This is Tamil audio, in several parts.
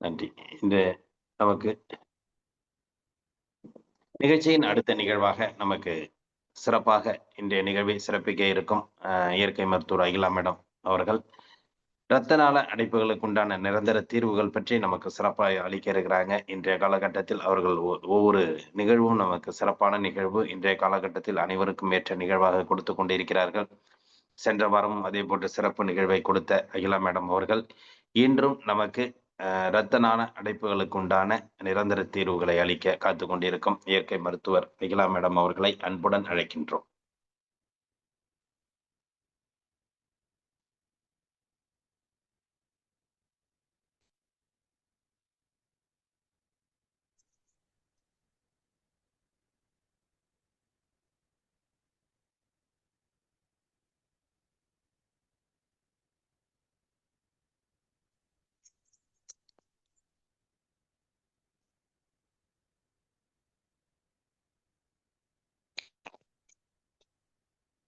நன்றி. இந்த நமக்கு நிகழ்ச்சியின் அடுத்த நிகழ்வாக நமக்கு சிறப்பாக இன்றைய நிகழ்வை சிறப்பிக்க இருக்கும் இயற்கை மருத்துவர் அகிலா மேடம் அவர்கள் இரத்த நாள அடைப்புகளுக்கு உண்டான நிரந்தர தீர்வுகள் பற்றி நமக்கு சிறப்பாக அளிக்க இருக்கிறாங்க. இன்றைய காலகட்டத்தில் அவர்கள் ஒவ்வொரு நிகழ்வும் நமக்கு சிறப்பான நிகழ்வு இன்றைய காலகட்டத்தில் அனைவருக்கும் ஏற்ற நிகழ்வாக கொடுத்து கொண்டிருக்கிறார்கள். சென்ற வாரமும் அதே போன்ற சிறப்பு நிகழ்வை கொடுத்த அகிலா மேடம் அவர்கள் இன்றும் நமக்கு இரத்த நாள அடைப்புகளுக்கு உண்டான நிரந்தர தீர்வுகளை அளிக்க காத்து கொண்டிருக்கும் இயற்கை மருத்துவர் அகிலா மேடம் அவர்களை அன்புடன் அழைக்கின்றோம்.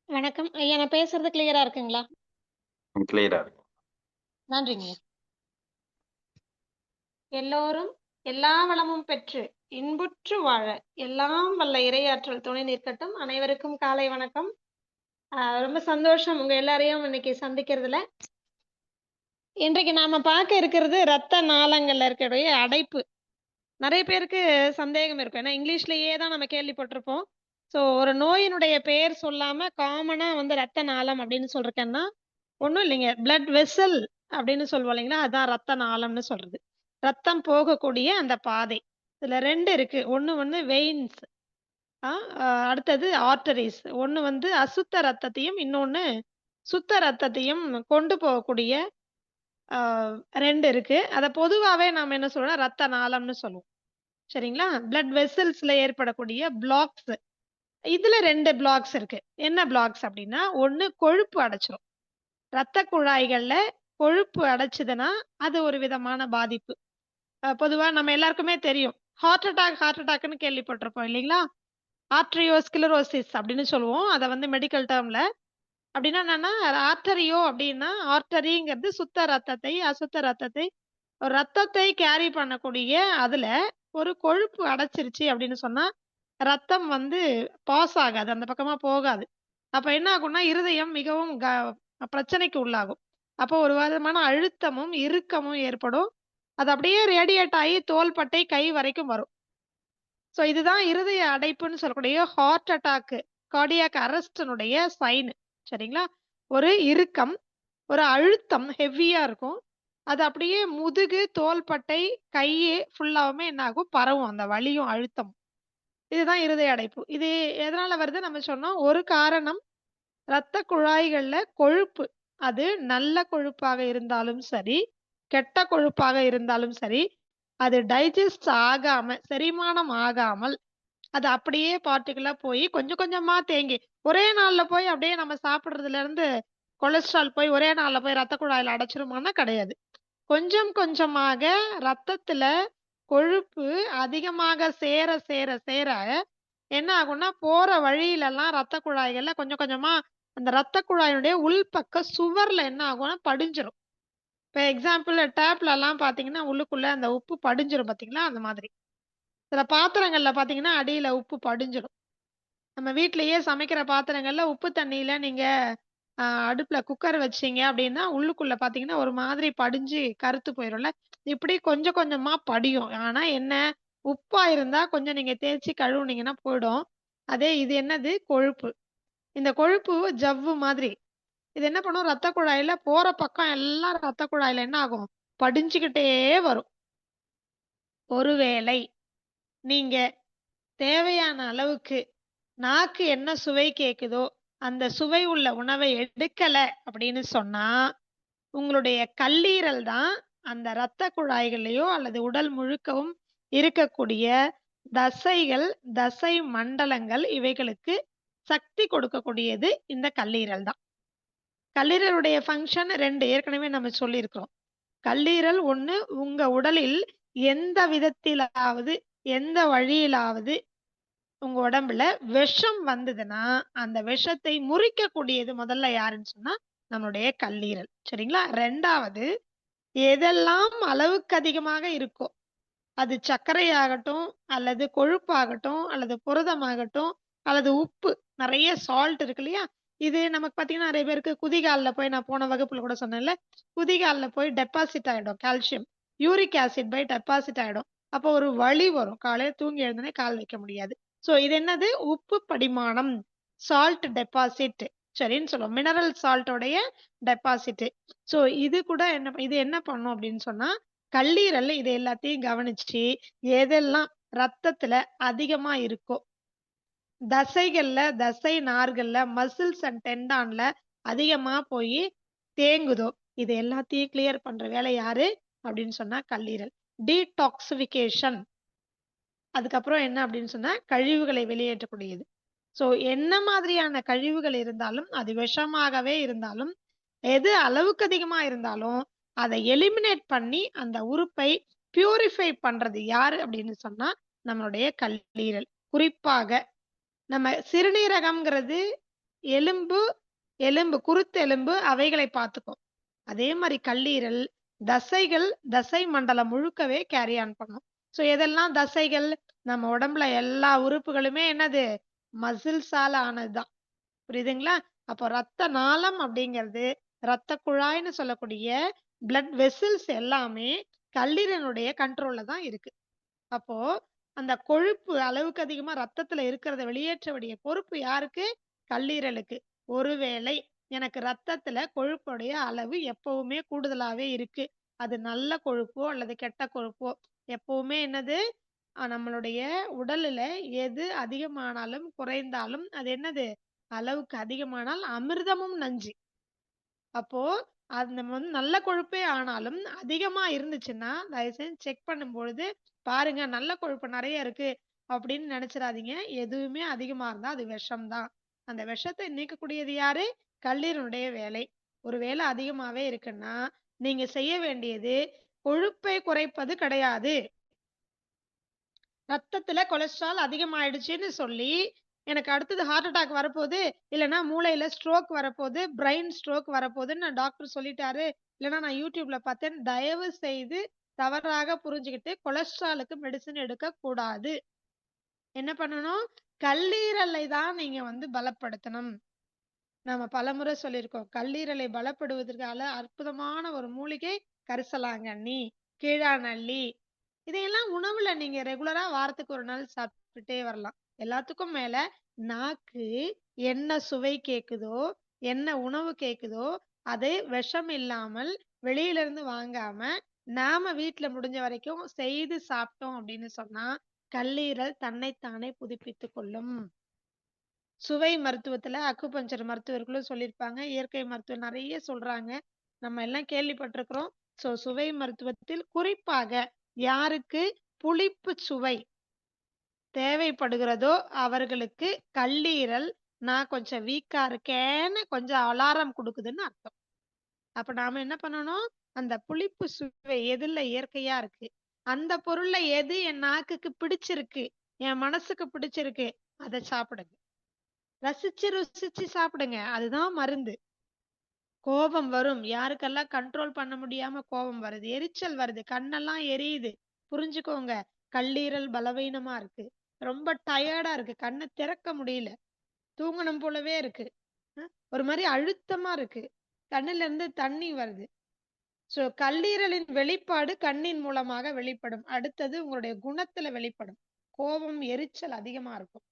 வணக்கம் ஐயா, நான் பேசுறது கிளியரா இருக்குங்களா? கிளியரா இருக்கு. நன்றிங்க. எல்லோரும் எல்லா வளமும் பெற்று இன்புற்று வாழ எல்லாம் வல்ல இறையாற்றல் துணை நிற்கட்டும். அனைவருக்கும் காலை வணக்கம். ரொம்ப சந்தோஷம் உங்க எல்லாரையும் இன்னைக்கு சந்திக்கிறதுல. இன்றைக்கு நாம பார்க்க இருக்கிறது இரத்த நாளங்கள்ல இருக்கக்கூடிய அடைப்பு. நிறைய பேருக்கு சந்தேகம் இருக்கும், ஏன்னா இங்கிலீஷ்லயே தான் நம்ம கேள்விப்பட்டிருப்போம். ஸோ ஒரு நோயினுடைய பெயர் சொல்லாம காமனா இரத்த நாளம் அப்படின்னு சொல்றேன்னா ஒன்றும் இல்லைங்க, பிளட் வெசல் அப்படின்னு சொல்லுவோம் இல்லைங்களா, அதான் ரத்த நாளம்னு சொல்றது. ரத்தம் போகக்கூடிய அந்த பாதை. இதுல 2 இருக்கு. ஒண்ணு வெயின்ஸ், அடுத்தது ஆர்டரிஸ். ஒண்ணு அசுத்த ரத்தத்தையும், இன்னொன்னு சுத்த ரத்தத்தையும் கொண்டு போகக்கூடிய 2 இருக்கு. அத பொதுவாவே நாம என்ன சொல்றோம்னா ரத்த நாளம்னு சொல்லுவோம். சரிங்களா? பிளட் வெசல்ஸ்ல ஏற்படக்கூடிய பிளாக்ஸ். இதுல 2 பிளாக்ஸ் இருக்கு. என்ன பிளாக்ஸ் அப்படின்னா, ஒண்ணு கொழுப்பு அடைச்சிரும். ரத்த குழாய்கள்ல கொழுப்பு அடைச்சுதுன்னா அது ஒரு விதமான பாதிப்பு. பொதுவா நம்ம எல்லாருக்குமே தெரியும், ஹார்ட் அட்டாக்னு கேள்விப்பட்டிருப்போம் இல்லைங்களா? ஆர்டரியோஸ்கிலரோசிஸ் அப்படின்னு சொல்லுவோம். அத மெடிக்கல் டேர்ம்ல. அப்படின்னா என்னன்னா, ஆர்டரியோ அப்படின்னா, ஆர்டரிங்கிறது சுத்த ரத்தத்தை, அசுத்த ரத்தத்தை, ரத்தத்தை கேரி பண்ணக்கூடிய அதுல ஒரு கொழுப்பு அடைச்சிருச்சு அப்படின்னு சொன்னா ரத்தம் பாஸ் ஆகாது, அந்த பக்கமா போகாது. அப்ப என்ன ஆகும்னா இருதயம் மிகவும் பிரச்சனைக்கு உள்ளாகும். அப்போ ஒரு விதமான அழுத்தமும் இறுக்கமும் ஏற்படும். அது அப்படியே ரேடியேட் ஆகி தோள்பட்டை கை வரைக்கும் வரும். ஸோ இதுதான் இருதய அடைப்புன்னு சொல்லக்கூடிய ஹார்ட் அட்டாக், கார்டியாக் அரெஸ்டனுடைய சைன். சரிங்களா? ஒரு இறுக்கம், ஒரு அழுத்தம் ஹெவியா இருக்கும். அது அப்படியே முதுகு, தோள்பட்டை, கையே ஃபுல்லாவுமே என்ன ஆகும், பரவும் அந்த வலியும் அழுத்தம். இதுதான் இருதய அடைப்பு. இது எதனால வருது நம்ம சொன்னோம். ஒரு காரணம், இரத்த குழாய்கள்ல கொழுப்பு, அது நல்ல கொழுப்பாக இருந்தாலும் சரி, கெட்ட கொழுப்பாக இருந்தாலும் சரி, அது டைஜஸ்ட் ஆகாம, செரிமானம் ஆகாமல், அது அப்படியே பார்ட்டிகுலா போய் கொஞ்சம் கொஞ்சமா தேங்கி, ஒரே நாள்ல போய் அப்படியே நம்ம சாப்பிடுறதுல இருந்து கொலஸ்ட்ரால் போய் ஒரே நாள்ல போய் ரத்த குழாயில அடைச்சிருமான்னா கிடையாது. கொஞ்சம் கொஞ்சமாக ரத்தத்துல கொழுப்பு அதிகமாக சேர சேர சேர என்ன ஆகும்னா, போற வழியிலலாம் ரத்த குழாய்கள்ல கொஞ்சம் கொஞ்சமா அந்த ரத்த குழாயினுடைய உள்பக்க சுவர்ல என்ன ஆகும்னா படிஞ்சிரும். இப்ப எக்ஸாம்பிள் டேப்லலாம் பார்த்தீங்கன்னா, உள்ளுக்குள்ள அந்த உப்பு படிஞ்சிரும் பார்த்தீங்களா? அந்த மாதிரி. சில பாத்திரங்கள்ல பார்த்தீங்கன்னா, அடியில உப்பு படிஞ்சிரும். நம்ம வீட்லயே சமைக்கிற பாத்திரங்கள்ல உப்பு தண்ணீல நீங்க அடுப்புல குக்கர் வச்சீங்க அப்படின்னா, உள்ளுக்குள்ள பார்த்தீங்கன்னா, ஒரு மாதிரி படிஞ்சு கருத்து போயிரும்ல. இப்படி கொஞ்சம் கொஞ்சமா படியும். ஆனா என்ன, உப்பா இருந்தா கொஞ்சம் நீங்க தேய்ச்சு கழுவுனீங்கன்னா போயிடும். அதே இது என்னது, கொழுப்பு. இந்த கொழுப்பு ஜவ்வு மாதிரி. இது என்ன பண்ணும், ரத்த குழாயில போற பக்கம் எல்லாம் ரத்த குழாயில என்ன ஆகும், படிஞ்சுகிட்டே வரும். ஒருவேளை நீங்க தேவையான அளவுக்கு நாக்கு என்ன சுவை கேக்குதோ அந்த சுவை உள்ள உணவை எடுக்கல அப்படின்னு சொன்னா, உங்களுடைய கல்லீரல் தான் அந்த இரத்த குழாய்களையோ அல்லது உடல் முழுக்கவும் இருக்கக்கூடிய தசைகள், தசை மண்டலங்கள், இவைகளுக்கு சக்தி கொடுக்கக்கூடியது இந்த கல்லீரல் தான். கல்லீரலுடைய ஃபங்க்ஷன் 2 ஏற்கனவே நம்ம சொல்லியிருக்கிறோம். கல்லீரல் ஒண்ணு உங்க உடலில் எந்த விதத்திலாவது, எந்த வழியிலாவது உங்க உடம்புல விஷம் வந்ததுன்னா, அந்த விஷத்தை முறிக்கக்கூடியது முதல்ல யாருன்னு சொன்னா, நம்மளுடைய கல்லீரல். சரிங்களா? 2வது, எதெல்லாம் அளவுக்கு அதிகமாக இருக்கோ, அது சர்க்கரையாகட்டும், அல்லது கொழுப்பாகட்டும், அல்லது புரதமாகட்டும், அல்லது உப்பு, நெறைய சால்ட் இருக்கு இல்லையா? இது நமக்கு பார்த்தீங்கன்னா, நெறைய பேருக்கு குதிகால்ல போய் நான் போன வகுப்புல கூட சொன்னேன்ல, குதிகால்ல போய் டெபாசிட் ஆயிடும் கால்சியம். யூரிக் ஆசிட் போய் டெபாசிட் ஆயிடும். அப்போ ஒரு வலி வரும். காலையில தூங்கி எழுந்தோனே கால் வைக்க முடியாது. ஸோ இது என்னது? உப்பு படிமானம். சால்ட் டெபாசிட் சரின்னு சொல்லுவோம். Mineral சால்ட்டோடைய deposit. ஸோ இது என்ன பண்ணும் அப்படின்னு சொன்னா, கல்லீரல் இது எல்லாத்தையும் கவனிச்சு, எதெல்லாம் ரத்தத்துல அதிகமா இருக்கோ, தசைகள்ல, தசை நார்கள்ல, மசில்ஸ் அண்ட் டெண்டான்ல அதிகமா போயி தேங்குதோ, இது எல்லாத்தையும் கிளியர் பண்ற வேலை யாரு? அப்படின்னு சொன்னா கல்லீரல். டீடாக்சிஃபிகேஷன். அதுக்கப்புறம் என்ன அப்படின்னு சொன்னா, கழிவுகளை வெளியேற்றக்கூடியது. ஸோ என்ன மாதிரியான கழிவுகள் இருந்தாலும், அது விஷமாகவே இருந்தாலும், எது அளவுக்கு அதிகமா இருந்தாலும், அத எலிமினேட் பண்ணி அந்த உறுப்பை பியூரிஃபை பண்றது யாரு அப்படின்னு சொன்னா, நம்மளுடைய கல்லீரல். குறிப்பாக நம்ம சிறுநீரகம்ங்கிறது எலும்பு எலும்பு குருத்தெலும்பு அவைகளை பார்த்துக்கும். அதே மாரி கல்லீரல், தசைகள், தசை மண்டலம் முழுக்கவே கேரி ஆன் பண்ணும். ஸோ எதெல்லாம் தசைகள்? நம்ம உடம்புல எல்லா உறுப்புகளுமே என்னது? மசில்ஸால ஆனது தான். புரியுதுங்களா? அப்போ ரத்த நாளம் அப்படிங்கிறது, ரத்த குழாய்ன்னு சொல்லக்கூடிய பிளட் வெசல்ஸ் எல்லாமே கல்லீரலுடைய கண்ட்ரோல்ல தான் இருக்கு. அப்போ அந்த கொழுப்பு அளவுக்கு அதிகமா ரத்தத்துல இருக்கிறத வெளியேற்ற வேண்டிய பொறுப்பு யாருக்கு? கல்லீரலுக்கு. ஒருவேளை எனக்கு ரத்தத்துல கொழுப்புடைய அளவு எப்பவுமே கூடுதலாவே இருக்கு. அது நல்ல கொழுப்போ அல்லது கெட்ட கொழுப்போ எப்பவுமே என்னது? நம்மளுடைய உடலுல எது அதிகமானாலும், குறைந்தாலும் அது என்னது? அளவுக்கு அதிகமானால் அமிர்தமும் நஞ்சு. அப்போ அது நம்ம நல்ல கொழுப்பே ஆனாலும் அதிகமா இருந்துச்சுன்னா, தயவு செஞ்சு செக் பண்ணும்பொழுது பாருங்க நல்ல கொழுப்பு நெறைய இருக்கு அப்படின்னு நெனச்சிராதீங்க. எதுவுமே அதிகமா இருந்தா அது விஷம் தான். அந்த விஷத்த நீக்கக்கூடியது யாரு? கல்லீரலுடைய வேலை. ஒரு வேளை அதிகமாவே இருக்குன்னா, நீங்க செய்ய வேண்டியது கொழுப்பை குறைப்பது கிடையாது. ரத்தத்துல கொலஸ்ட்ரால் அதிகமாயிடுச்சுன்னு சொல்லி, எனக்கு அடுத்தது ஹார்ட் அட்டாக் வரப்போது, இல்லன்னா மூளையில ஸ்ட்ரோக் வரப்போது, பிரைன் ஸ்ட்ரோக் வரப்போதுன்னு டாக்டர் சொல்லிட்டாரு. இல்லன்னா நான் YouTubeல பார்த்தேன். தயவு செய்து தவறாக புரிஞ்சுகிட்டு கொலஸ்ட்ராலுக்கு மெடிசின் எடுக்கக் கூடாது. என்ன பண்ணணும்? கல்லீரலை தான் நீங்க பலப்படுத்தணும். நாம பலமுறை சொல்லியிருக்கோம். கல்லீரலை பலப்படுவதற்கான அற்புதமான ஒரு மூலிகை கரிசலாங்கண்ணி, கீழாநெல்லி. இதையெல்லாம் உணவுல நீங்க ரெகுலரா வாரத்துக்கு ஒரு நாள் சாப்பிட்டுட்டே வரலாம். எல்லாத்துக்கும் மேல நாக்கு என்ன சுவை கேக்குதோ, என்ன உணவு கேக்குதோ, அது விஷம் இல்லாமல் வெளியில இருந்து வாங்காம, நாம வீட்ல முடிஞ்ச வரைக்கும் செய்து சாப்பிட்டோம் அப்படின்னு சொன்னா, கல்லீரல் தன்னைத்தானே புதுப்பித்துக் கொள்ளும். சுவை மருத்துவத்துல அக்குபஞ்சர் மருத்துவர்களும் சொல்லியிருப்பாங்க. இயற்கை மருத்துவம் நெறைய சொல்றாங்க. நம்ம எல்லாம் கேள்விப்பட்டிருக்கிறோம். சுவை மருத்துவத்தில் குறிப்பாக யாருக்கு புளிப்பு சுவை தேவைப்படுகிறதோ அவர்களுக்கு கல்லீரல் நான் கொஞ்சம் வீக்கா இருக்கேன்னு கொஞ்சம் அலாரம் குடுக்குதுன்னு அர்த்தம். அப்ப நாம என்ன பண்ணணும்? அந்த புளிப்பு சுவை எதுல இயற்கையா இருக்கு? அந்த பொருள்ல எது என் நாக்குக்கு பிடிச்சிருக்கு, என் மனசுக்கு பிடிச்சிருக்கு, அத சாப்பிடுங்க. ரசிச்சு ருசிச்சு சாப்பிடுங்க. அதுதான் மருந்து. கோபம் வரும். யாருக்கெல்லாம் கண்ட்ரோல் பண்ண முடியாம கோபம் வருது, எரிச்சல் வருது, கண்ணெல்லாம் எரியுது. புரிஞ்சுக்கோங்க. கல்லீரல் பலவீனமா இருக்கு. ரொம்ப டயர்டா இருக்கு. கண்ண திறக்க முடியல. தூங்கணும் போலவே இருக்கு. ஒரு மாரி அழுத்தமா இருக்கு. கண்ணுல இருந்து தண்ணி வருது. கல்லீரலின் வெளிப்பாடு கண்ணின் மூலமாக வெளிப்படும். அடுத்தது உங்களுடைய குணத்துல வெளிப்படும். கோபம், எரிச்சல் அதிகமா இருக்கும்.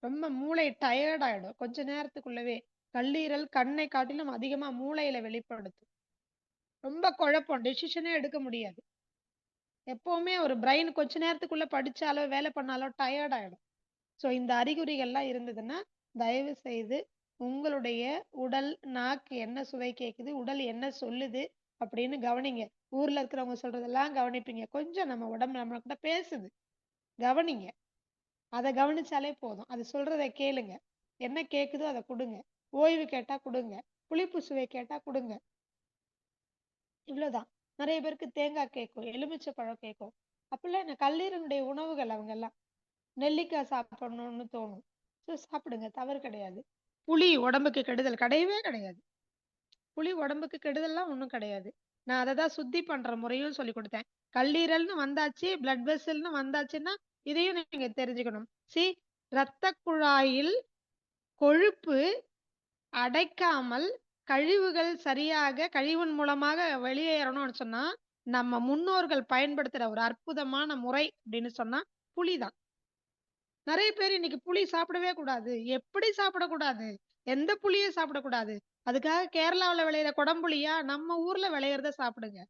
ரொம்ப மூளை டயர்ட் ஆயிடும். கொஞ்ச நேரத்துக்குள்ளவே. கல்லீரல் கண்ணை காட்டிலும் அதிகமா மூளையில வெளிப்படுத்தும். ரொம்ப குழப்பம். டெசிஷனே எடுக்க முடியாது. எப்பவுமே ஒரு பிரைன் கொஞ்ச நேரத்துக்குள்ள படிச்சாலோ, வேலை பண்ணாலோ டயர்ட் ஆயிடும். இந்த அறிகுறிகள்லாம் இருந்ததுன்னா, தயவு செய்து உங்களுடைய உடல், நாக்கு என்ன சுவை கேக்குது, உடல் என்ன சொல்லுது அப்படின்னு கவனிங்க. ஊர்ல இருக்கிறவங்க சொல்றதெல்லாம் கவனிப்பீங்க. கொஞ்சம் நம்ம உடம்பு நம்மகிட்ட பேசுது. கவனிங்க. அத கவனிச்சாலே போதும். அது சொல்றத கேளுங்க. என்ன கேக்குதோ அத குடுங்க. ஓய்வு கேட்டா குடுங்க. புளிப்பு சுவை கேட்டா குடுங்க. இவ்வளவுதான். நெறைய பேருக்கு தேங்காய் கேக்கும். எலுமிச்சை பழம் கேக்கும். அப்பல்லாம் என்ன கல்லீரலுடைய உணவுகள் அவங்கெல்லாம். நெல்லிக்காய் சாப்பிடணும்னு தோணும். சாப்பிடுங்க. தவறு கிடையாது. புளி உடம்புக்கு கெடுதல் கிடையவே கிடையாது. புளி உடம்புக்கு கெடுதல்லாம் ஒண்ணும் கிடையாது. நான் அததான் சுத்தி பண்ற முறையும் சொல்லிக் கொடுத்தேன். கல்லீரல்னு வந்தாச்சு, பிளட் வெசல்னு வந்தாச்சுன்னா, இதையும் நீங்க தெரிஞ்சுக்கணும். ரத்த குழாயில் கொழுப்பு அடைக்காமல் கழிவுகள் சரியாக கழிவின் மூலமாக வெளியேறணும்னு சொன்னா, நம்ம முன்னோர்கள் பயன்படுத்துற ஒரு அற்புதமான முறை அப்படின்னு சொன்னா புளிதான். நெறைய பேர் இன்னைக்கு புளி சாப்பிடவே கூடாது. எப்படி சாப்பிடக்கூடாது? எந்த புளியும் சாப்பிடக்கூடாது. அதுக்காக கேரளாவுல விளையிற கொடம்புளியா? நம்ம ஊர்ல விளையறத சாப்பிடுங்க.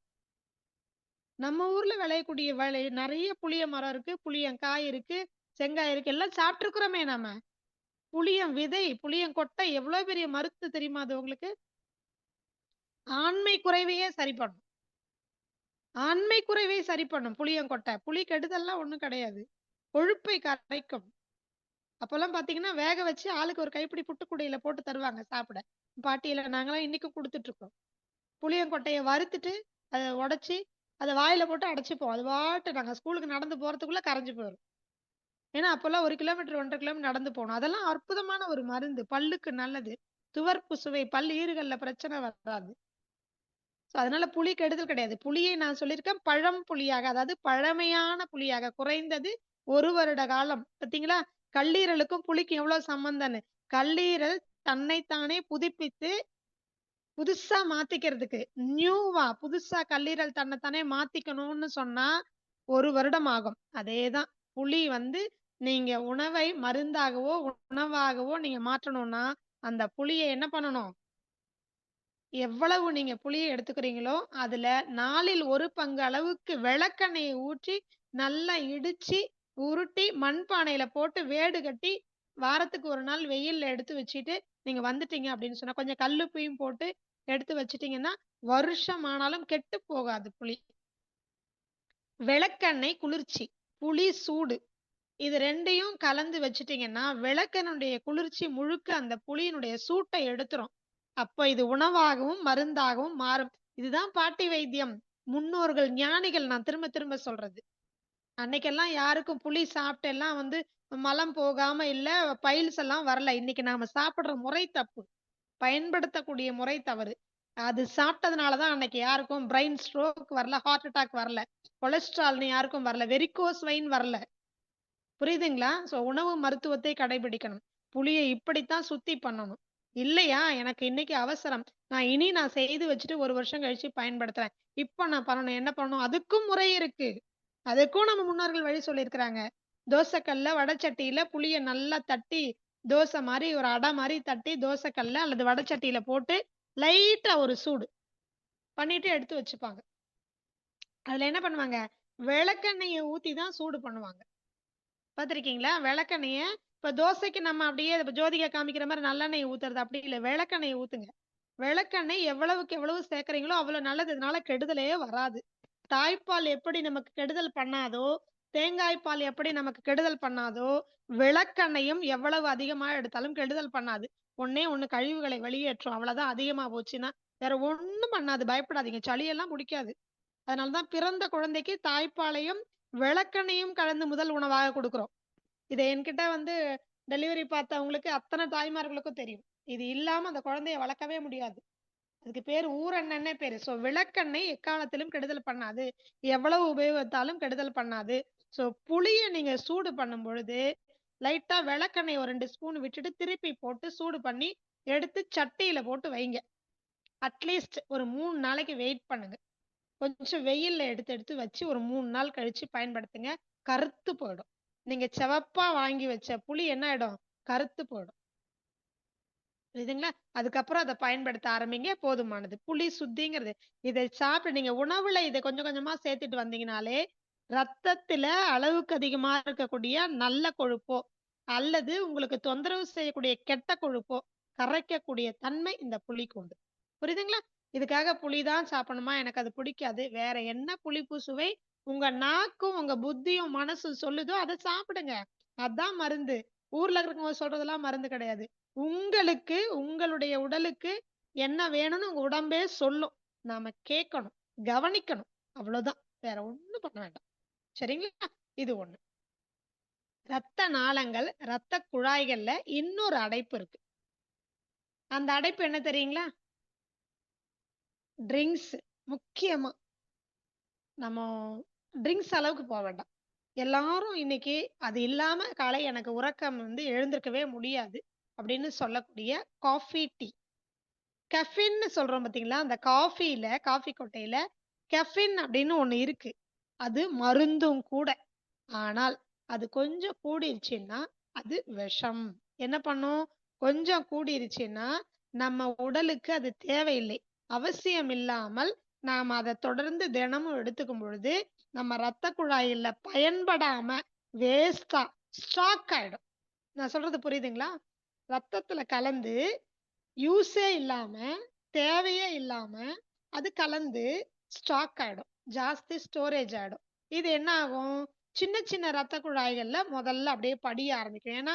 நம்ம ஊர்ல விளையக்கூடிய நெறைய புளிய மரம் இருக்கு, புளியங்காய் இருக்கு, செங்காய் இருக்கு. எல்லாம் சாப்பிட்டுருக்கிறோமே நாம. புளியம் விதை, புளியங்கொட்டை எவ்வளோ பெரிய மருந்து தெரியுமா அது உங்களுக்கு? ஆண்மை குறைவையே சரி பண்ணும். ஆண்மை குறைவை சரி பண்ணும் புளியங்கொட்டை. புளி கெடுதல்லாம் ஒண்ணும் கிடையாது. கொழுப்பை கரைக்கும். அப்பல்லாம் பாத்தீங்கன்னா, வேக வச்சு ஆளுக்கு ஒரு கைப்பிடி புட்டுக்குடையில போட்டு தருவாங்க சாப்பிட. பாட்டியெல்லாம் நாங்கலாம் இன்னைக்கும் குடுத்துட்டு இருக்கோம். புளியங்கொட்டைய வறுத்துட்டு, அத உடைச்சு, அத வாயில போட்டு அடைச்சுப்போம். அது பாட்டு நாங்க ஸ்கூலுக்கு நடந்து போறதுக்குள்ள கரைஞ்சு போயிரும். ஏன்னா, அப்பல்லாம் 1 கிலோமீட்டர், 1 1/2 கிலோமீட்டர் நடந்து போணும். அதெல்லாம் அற்புதமான ஒரு மருந்து. பல்லுக்கு நல்லது. துவர்ப்பு சுவை, பல் ஈறுகள்ல பிரச்சனை வராது. அதனால புளி கெடுதல் கிடையாது. புளியை நான் சொல்லியிருக்கேன் பழம் புளியாக, அதாவது பழமையான புளியாக, குறைந்தது 1 வருட காலம். பார்த்தீங்களா? கல்லீரலுக்கும் புளிக்கும் எவ்வளோ சம்மந்தம்ன்னு. கல்லீரல் தன்னைத்தானே புதுப்பித்து, புதுசா மாத்திக்கிறதுக்கு, புதுசா கல்லீரல் தன்னைத்தானே மாத்திக்கணும்னு சொன்னா, 1 வருடம் ஆகும். அதேதான். புளி வந்து நீங்க உணவை மருந்தாகவோ, உணவாகவோ நீங்க மாற்றணும்னா, அந்த புளிய என்ன பண்ணணும்? எவ்வளவு நீங்க புளிய எடுத்துக்கிறீங்களோ, அதுல 4ல் 1 பங்கு அளவுக்கு விளக்கெண்ணெய ஊற்றி, நல்லா இடிச்சு, உருட்டி, மண்பானையில போட்டு வேடு கட்டி, வாரத்துக்கு 1 நாள் வெயில்ல எடுத்து வச்சுட்டு, நீங்க வந்துட்டீங்க அப்படின்னு சொன்னா, கொஞ்சம் கல்லுப்பையும் போட்டு எடுத்து வச்சுட்டீங்கன்னா, வருஷம் ஆனாலும் கெட்டுப் போகாது புளி. விளக்கெண்ணெய் குளிர்ச்சி, புளி சூடு. இது 2யும் கலந்து வச்சுட்டீங்கன்னா, விளக்கெண்ணெயுடைய குளிர்ச்சி முழுக்க அந்த புளியினுடைய சூட்ட எடுத்துரும். அப்ப இது உணவாகவும், மருந்தாகவும் மாறும். இதுதான் பாட்டி வைத்தியம். முன்னோர்கள், ஞானிகள் நான் திரும்ப திரும்ப சொல்றது. அன்னைக்கெல்லாம் யாருக்கும் புளி சாப்பிட்டு எல்லாம் வந்து மலம் போகாம இல்ல, பைல்ஸ் எல்லாம் வரல. இன்னைக்கு நாம சாப்பிடுற முறை தப்பு. பயன்படுத்தக்கூடிய முறை தவறு. அது சாப்பிட்டதுனால தான் அன்னைக்கு யாருக்கும் பிரெயின் ஸ்ட்ரோக் வரல, ஹார்ட் அட்டாக் வரல, கொலஸ்ட்ரால்ன்னு யாருக்கும் வரல, வெரிகோஸ் வெயின் வரல. புரியுதுங்களா? உணவு மருத்துவத்தை கடைபிடிக்கணும். புளிய இப்படித்தான் சுத்தி பண்ணணும். இல்லையா, எனக்கு இன்னைக்கு அவசரம். நான் செய்து வச்சுட்டு 1 வருஷம் கழிச்சு பயன்படுத்துறேன். இப்ப நான் பண்ணணும். என்ன பண்ணணும்? அதுக்கும் முறை இருக்கு. அதுக்கும் நம்ம முன்னோர்கள் வழி சொல்லியிருக்கிறாங்க. தோசைக்கல்ல, வடச்சட்டியில புளிய நல்லா தட்டி, தோசை மாரி ஒரு அடை மாரி தட்டி தோசைக்கல்ல அல்லது வடச்சட்டியில போட்டு லைட்டா ஒரு சூடு பண்ணிட்டு எடுத்து வச்சுப்பாங்க. அதுல என்ன பண்ணுவாங்க? விளக்கெண்ணெய ஊத்தி தான் சூடு பண்ணுவாங்க. பார்த்திருக்கீங்களா? விளக்கெண்ணெய இப்ப தோசைக்கு நம்ம அப்படியே இப்ப ஜோதிகா காமிக்கிற மாரி நல்லெண்ணெய ஊத்துறது அப்படி இல்ல. விளக்கெண்ணெய ஊத்துங்க. விளக்கெண்ணெய் எவ்வளவுக்கு எவ்வளவு சேர்க்கிறீங்களோ அவ்வளவு நல்லது. இதனால கெடுதலே வராது. தாய்ப்பால் எப்படி நமக்கு கெடுதல் பண்ணாதோ, தேங்காய் பால் எப்படி நமக்கு கெடுதல் பண்ணாதோ, விளக்கெண்ணெயும் எவ்வளவு அதிகமா எடுத்தாலும் கெடுதல் பண்ணாது. ஒண்ணே ஒண்ணு கழிவுகளை வெளியேற்றும். அவ்வளவுதான். அதிகமா போச்சுன்னா, வேற ஒண்ணும் பண்ணாது. பயப்படாதீங்க. சளியெல்லாம் புடிக்காது. அதனால தான் பிறந்த குழந்தைக்கு தாய்ப்பாலையும், விளக்கெண்ணெயும் கலந்து முதல் உணவாக குடுக்குறோம். இத என்கிட்ட வந்து டெலிவரி பார்த்தவங்களுக்கு அத்தன தாய்மார்களுக்கும் தெரியும். இது இல்லாம அந்த குழந்தைய வளர்க்கவே முடியாது. அதுக்கு பேரு ஊரெண்ணெய்ன்னே பேரு. விளக்கெண்ணெய் எக்காலத்திலும் கெடுதல் பண்ணாது. எவ்வளவு உபயோகித்தாலும் கெடுதல் பண்ணாது. புளிய நீங்க சூடு பண்ணும் பொழுது, லைட்டா விளக்கெண்ணெய் ஒரு 2 ஸ்பூன் விட்டுட்டு திருப்பி போட்டு சூடு பண்ணி, எடுத்து சட்டியில போட்டு வைங்க. அட்லீஸ்ட் ஒரு 3 நாளைக்கு வெயிட் பண்ணுங்க. கொஞ்சம் வெயில்ல எடுத்து எடுத்து வச்சு ஒரு 3 நாள் கழிச்சு பயன்படுத்துங்க. கருத்து போயிடும். நீங்க சிவப்பா வாங்கி வச்ச புளி என்ன ஆயிடும்? கருத்து போயிடும். புரியுதுங்களா? அதுக்கப்புறம் அத பயன்படுத்த ஆரம்பிங்க. போதுமானது. புளி சுத்திங்கிறது. இத சாப்பிட்டு நீங்க உணவுல இத கொஞ்சம் கொஞ்சமா சேர்த்துட்டு வந்தீங்கனாலே, ரத்தத்தில அளவுக்கு அதிகமா இருக்கக்கூடிய நல்ல கொழுப்போ, அல்லது உங்களுக்கு தொந்தரவு செய்யக்கூடிய கெட்ட கொழுப்போ, கரைக்கக்கூடிய தன்மை இந்த புளிக்கு உண்டு. புரியுதுங்களா? இதுக்காக புளி தான் சாப்பிடணுமா? எனக்கு அது பிடிக்காது. வேற என்ன புளிப்பு சுவை உங்க நாக்கும், உங்க புத்தியும், மனசும் சொல்லுதோ அத சாப்பிடுங்க. அதான் மருந்து. ஊர்ல இருக்கிறவங்க சொல்றதெல்லாம் மருந்து கிடையாது. உங்களுக்கு, உங்களுடைய உடலுக்கு என்ன வேணும்னு உங்க உடம்பே சொல்லும். நாம கேட்கணும், கவனிக்கணும். அவ்வளவுதான். வேற ஒண்ணும் பண்ண வேண்டாம். சரிங்களா? இது ஒண்ணு. ரத்த நாளங்கள், ரத்த குழாய்கள்ல இன்னொரு அடைப்பு இருக்கு. அந்த அடைப்பு என்ன தெரியுங்களா? ட்ரிங்க்ஸ். முக்கியமா நம்ம ட்ரிங்க்ஸ் அளவுக்கு போ வேண்டாம். எல்லாரும் இன்னைக்கு அது இல்லாம காலை எனக்கு உறக்கம் எழுந்திருக்கவே முடியாது அப்படின்னு சொல்லக்கூடிய காஃபி, டீ. கெஃபின்னு சொல்றோம் பார்த்தீங்களா? அந்த காஃபி கொட்டையில கெஃபின் அப்படின்னு ஒண்ணு இருக்கு. அது மருந்தும் கூட. ஆனால் அது கொஞ்சம் கூடிருச்சுன்னா, அது விஷம். என்ன பண்ணும்? கொஞ்சம் கூடிருச்சுன்னா, நம்ம உடலுக்கு அது தேவையில்லை. அவசியம் இல்லாமல் நாம அத தொடர்ந்து தினமும் எடுத்துக்கும் பொழுது, நம்ம ரத்த குழாயில பயன்படாம வேஸ்ட்டா ஸ்டாக் ஆயிடும். நான் சொல்றது புரியுதுங்களா? ரத்தத்துல கலந்து யூஸே இல்லாம, தேவையே இல்லாம, அது கலந்து ஸ்டாக் ஆயிடும். ஜாஸ்தி ஸ்டோரேஜ் ஆயிடும். இது என்ன ஆகும்? சின்ன சின்ன ரத்த குழாய்கள்ல முதல்ல அப்படியே படிய ஆரம்பிக்கும். ஏன்னா,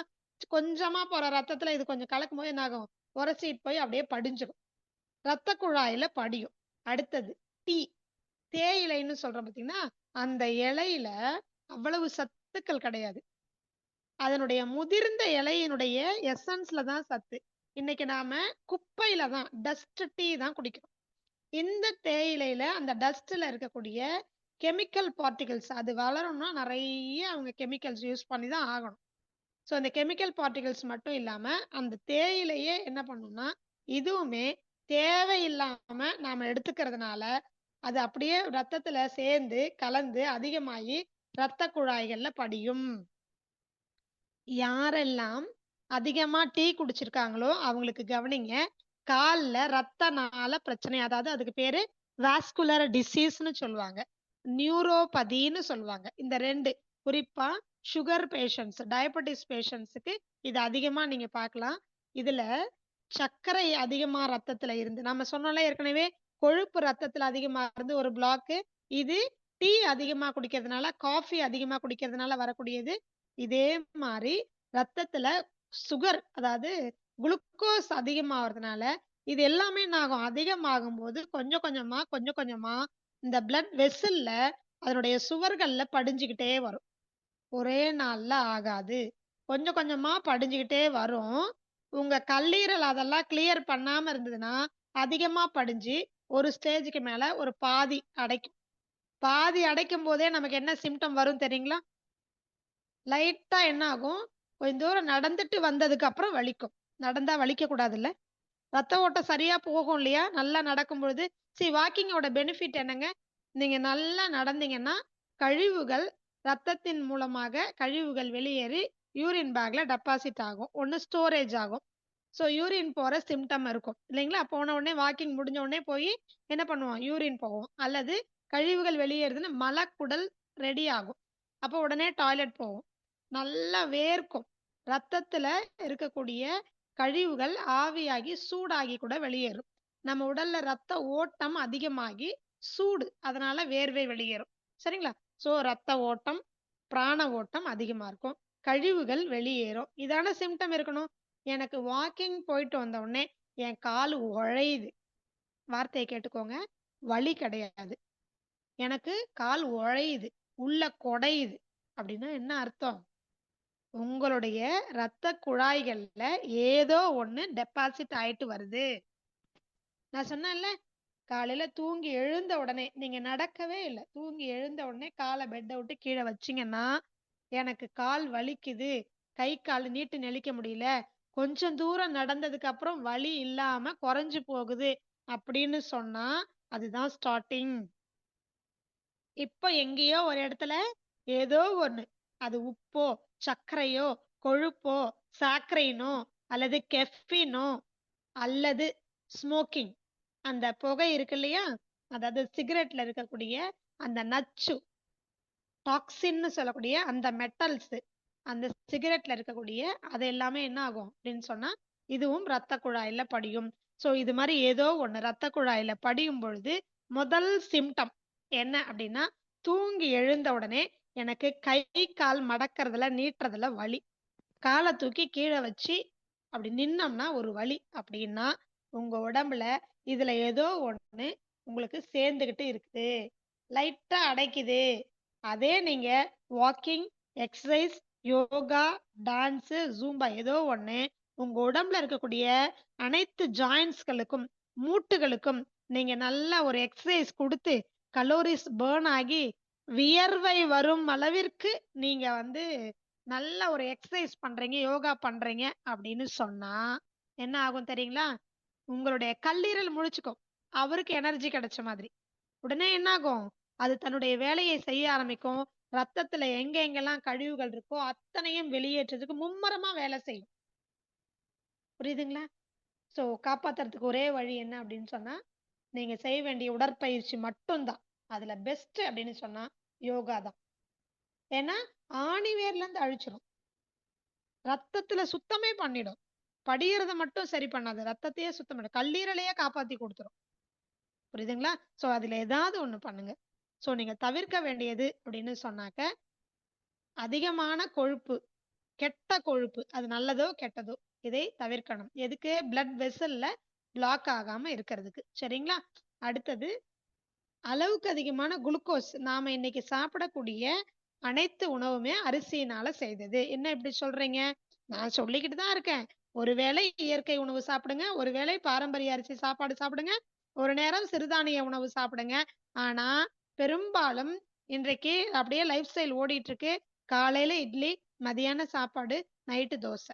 கொஞ்சமா போற ரத்தத்துல இது கொஞ்சம் கலக்கும்போது என்ன ஆகும்? உரசிட்டு போய் அப்படியே படிஞ்சிரும். ரத்த குழாயில படியும். அடுத்தது டீ. தேயிலைன்னு சொல்றோம் பார்த்தீங்கன்னா, அந்த இலையில அவ்வளவு சத்துக்கள் கிடையாது. அதனுடைய முதிர்ந்த இலையினுடைய எசன்ஸ்ல தான் சத்து. இன்னைக்கு நாம குப்பையில தான் டஸ்ட் டீ தான் குடிக்கிறோம். இந்த தேயிலையில அந்த டஸ்ட்ல இருக்கக்கூடிய கெமிக்கல் பார்ட்டிகிள்ஸ் அது வளரணும்னா நெறைய அவங்க கெமிக்கல்ஸ் யூஸ் பண்ணி தான் ஆகணும். ஸோ அந்த கெமிக்கல் பார்ட்டிகிள்ஸ் மட்டும் இல்லாம, அந்த தேயிலையே என்ன பண்ணும்னா, இதுவுமே தேவையில்லாம நாம எடுத்துக்கிறதுனால, அது அப்படியே ரத்தத்துல சேர்ந்து, கலந்து அதிகமாகி ரத்த குழாய்கள்ல படியும். யாரெல்லாம் அதிகமா டீ குடிச்சிருக்காங்களோ, அவங்களுக்கு கவனிங்க. கால்ல ரத்த நாள பிரச்சனை. அதாவது அதுக்கு பேரு வாஸ்குலர் டிசீஸ்ன்னு சொல்லுவாங்க. நியூரோபதின்னு சொல்லுவாங்க. இந்த 2 குறிப்பா சுகர் பேஷண்ட்ஸ், டயபெட்டிஸ் பேஷண்ட்ஸ்க்கு இது அதிகமா நீங்க பார்க்கலாம். இதுல சர்க்கரை அதிகமா ரத்தத்துல இருந்து நம்ம சொன்னோம்ல ஏற்கனவே, கொழுப்பு ரத்தத்துல அதிகமா இருந்து ஒரு பிளாக்கு. இது டீ அதிகமா குடிக்கிறதுனால, காஃபி அதிகமா குடிக்கிறதுனால வரக்கூடியது. இதே மாரி ரத்தத்துல சுகர் அதாவது குளுக்கோஸ் அதிகமாவறதுனால, இது எல்லாமே என்ன ஆகும்? அதிகமாகும்போது கொஞ்சம் கொஞ்சமா இந்த பிளட் வெசல்ல அதனுடைய சுவர்கள்ல படிஞ்சுகிட்டே வரும். ஒரே நாள்ல ஆகாது. கொஞ்சம் கொஞ்சமா படிஞ்சுகிட்டே வரும். உங்க கல்லீரல் அதெல்லாம் கிளியர் பண்ணாம இருந்ததுன்னா, அதிகமா படிஞ்சு ஒரு ஸ்டேஜ்க்கு மேல ஒரு பாதி அடைக்கும். பாதி அடைக்கும்போதே நமக்கு என்ன சிம்ப்டம் வரும் தெரியுங்களா? லைட்டா என்ன ஆகும்? கொஞ்சம் தூரம் நடந்துட்டு வந்ததுக்கு அப்புறம் வலிக்கும். நடந்தா வலிக்கக் கூடாதுல்ல? ரத்த ஓட்டம் சரியா போகும் இல்லையா? நல்லா நடக்கும்பொழுது வாக்கிங்கோட பெனிஃபிட் என்னங்க? நீங்க நல்லா நடந்தீங்கன்னா, கழிவுகள் ரத்தத்தின் மூலமாக கழிவுகள் வெளியேறி யூரின் பேக்ல டெபாசிட் ஆகும். ஒண்ணு ஸ்டோரேஜ் ஆகும். யூரின் போற சிம்ப்டம் இருக்கும். இல்லைங்களா? போன உடனே வாக்கிங் முடிஞ்ச உடனே போயி என்ன பண்ணுவோம்? யூரின் போவோம். அல்லது கழிவுகள் வெளியேறுதுன்னு மலக்குடல் ரெடி ஆகும். அப்போ உடனே டாய்லெட் போவோம். நல்லா வேர்க்கும். ரத்தத்துல இருக்கக்கூடிய கழிவுகள் ஆவியாகி, சூடாகி கூட வெளியேறும். நம்ம உடல்ல ரத்த ஓட்டம் அதிகமாகி, சூடு. அதனால வேர்வை வெளியேறும். சரிங்களா? ரத்த ஓட்டம், பிராண ஓட்டம் அதிகமா இருக்கும். கழிவுகள் வெளியேறும். இதான சிம்ப்டம் இருக்கணும். எனக்கு வாக்கிங் போயிட்டு வந்த உடனே என் காலு உழையுது. வார்த்தைய கேட்டுக்கோங்க. வலி கிடையாது. எனக்கு கால் உழையுது. உள்ள கொடையுது. அப்படின்னா என்ன அர்த்தம்? உங்களுடைய ரத்த குழாய்கள்ல ஏதோ ஒண்ணு டெபாசிட் ஆயிட்டு வருது. நான் சொன்னேன்ல, காலையில தூங்கி எழுந்த உடனே நீங்க நடக்கவே இல்ல. தூங்கி எழுந்த உடனே கால பெட்ட விட்டு கீழ வச்சீங்கன்னா, எனக்கு கால் வலிக்குது. கை, கால் நீட்டு நெளிக்க முடியல. கொஞ்சம் தூரம் நடந்ததுக்கு அப்புறம் வலி இல்லாம குறைஞ்சு போகுது அப்படின்னு சொன்னா, அதுதான் ஸ்டார்ட்டிங். இப்ப எங்கேயோ ஒரு இடத்துல ஏதோ ஒண்ணு. அது உப்போ, சர்க்கரையோ, கொழுப்போ, சாக்கரைனோ அல்லது கெஃபினோ அல்லது ஸ்மோக்கிங். அந்த புகை இருக்கு இல்லையா? அதாவது சிகரெட்ல இருக்கக்கூடிய அந்த நச்சு, டாக்சின்னு சொல்லக்கூடிய அந்த மெட்டல்ஸ், அந்த சிகரெட்ல இருக்கக்கூடிய அது எல்லாமே என்ன ஆகும் அப்படின்னு சொன்னா, இதுவும் ரத்த குழாயில படியும். இது மாரி ஏதோ ஒண்ணு ரத்த குழாயில படியும் பொழுது, முதல் சிம்ப்டம் என்ன அப்படின்னா, தூங்கி எழுந்த உடனே எனக்கு கை, கால் மடக்கறதுல, நீட்டுறதுல வலி. கால தூக்கி கீழ வச்சு அப்படி நின்னோம்னா ஒரு வலி அப்படின்னா, உங்க உடம்புல இதுல ஏதோ ஒண்ணு உங்களுக்கு சேர்ந்துகிட்டு இருக்குது. லைட்டா அடைக்குது. அதே நீங்க walking, exercise, yoga, dance, Zumba ஏதோ ஒண்ணு உங்க உடம்புல இருக்கக்கூடிய அனைத்து ஜாயிண்ட்ஸ்களுக்கும், மூட்டுகளுக்கும் நீங்க நல்லா ஒரு எக்ஸர்சைஸ் குடுத்து, கலோரிஸ் பர்ன் ஆகி, வியர்வை வரும் அளவிற்கு நீங்க வந்து நல்ல ஒரு எக்ஸர்சைஸ் பண்றீங்க, யோகா பண்றீங்க அப்படின்னு சொன்னா, என்ன ஆகும் தெரியுங்களா? உங்களுடைய கல்லீரல் முழிச்சுக்கும். அவருக்கு எனர்ஜி கிடைச்ச மாதிரி. உடனே என்ன ஆகும்? அது தன்னுடைய வேலையை செய்ய ஆரம்பிக்கும். ரத்தத்துல எங்க எங்கெல்லாம் கழிவுகள் இருக்கோ, அத்தனையும் வெளியேற்றதுக்கு மும்மரமா வேலை செய்யும். புரியுதுங்களா? சோ காப்பாத்துறதுக்கு ஒரே வழி என்ன அப்படின்னு சொன்னா, நீங்க செய்ய வேண்டிய உடற்பயிற்சி மட்டும் தான். அதுல பெஸ்ட் அப்படின்னு சொன்னா யோகா தான். ஏன்னா, ஆணி வேர்ல இருந்து அழிச்சிரும். ரத்தத்துல சுத்தமே பண்ணிடும். படியறத மட்டும் சரி பண்ணாது. ரத்தத்தையே சுத்தம் பண்ணிடும். கல்லீரலையே காப்பாத்தி குடுத்துரும். புரியுதுங்களா? சோ அதுல ஏதாவது ஒண்ணு பண்ணுங்க. சோ நீங்க தவிர்க்க வேண்டியது அப்படின்னு சொன்னாக்க, அதிகமான கொழுப்பு, கெட்ட கொழுப்பு. அது நல்லதோ, கெட்டதோ இதை தவிர்க்கணும். எதுக்கு? பிளட் வெசல்ல பிளாக் ஆகாம இருக்கிறதுக்கு. சரிங்களா? அடுத்தது அளவுக்கு அதிகமான குளுக்கோஸ். நாம இன்னைக்கு சாப்பிடக்கூடிய அனைத்து உணவுமே அரிசியினால செய்தது. என்ன இப்படி சொல்றீங்க? நான் சொல்லிக்கிட்டு தான் இருக்கேன். ஒருவேளை இயற்கை உணவு சாப்பிடுங்க, ஒருவேளை பாரம்பரிய அரிசி சாப்பாடு சாப்பிடுங்க, ஒரு நேரம் சிறுதானிய உணவு சாப்பிடுங்க. ஆனா, பெரும்பாலும் இன்றைக்கு அப்படியே லைஃப் ஸ்டைல் ஓடிட்டு இருக்கு. காலையில இட்லி, மதியான சாப்பாடு, நைட்டு தோசை.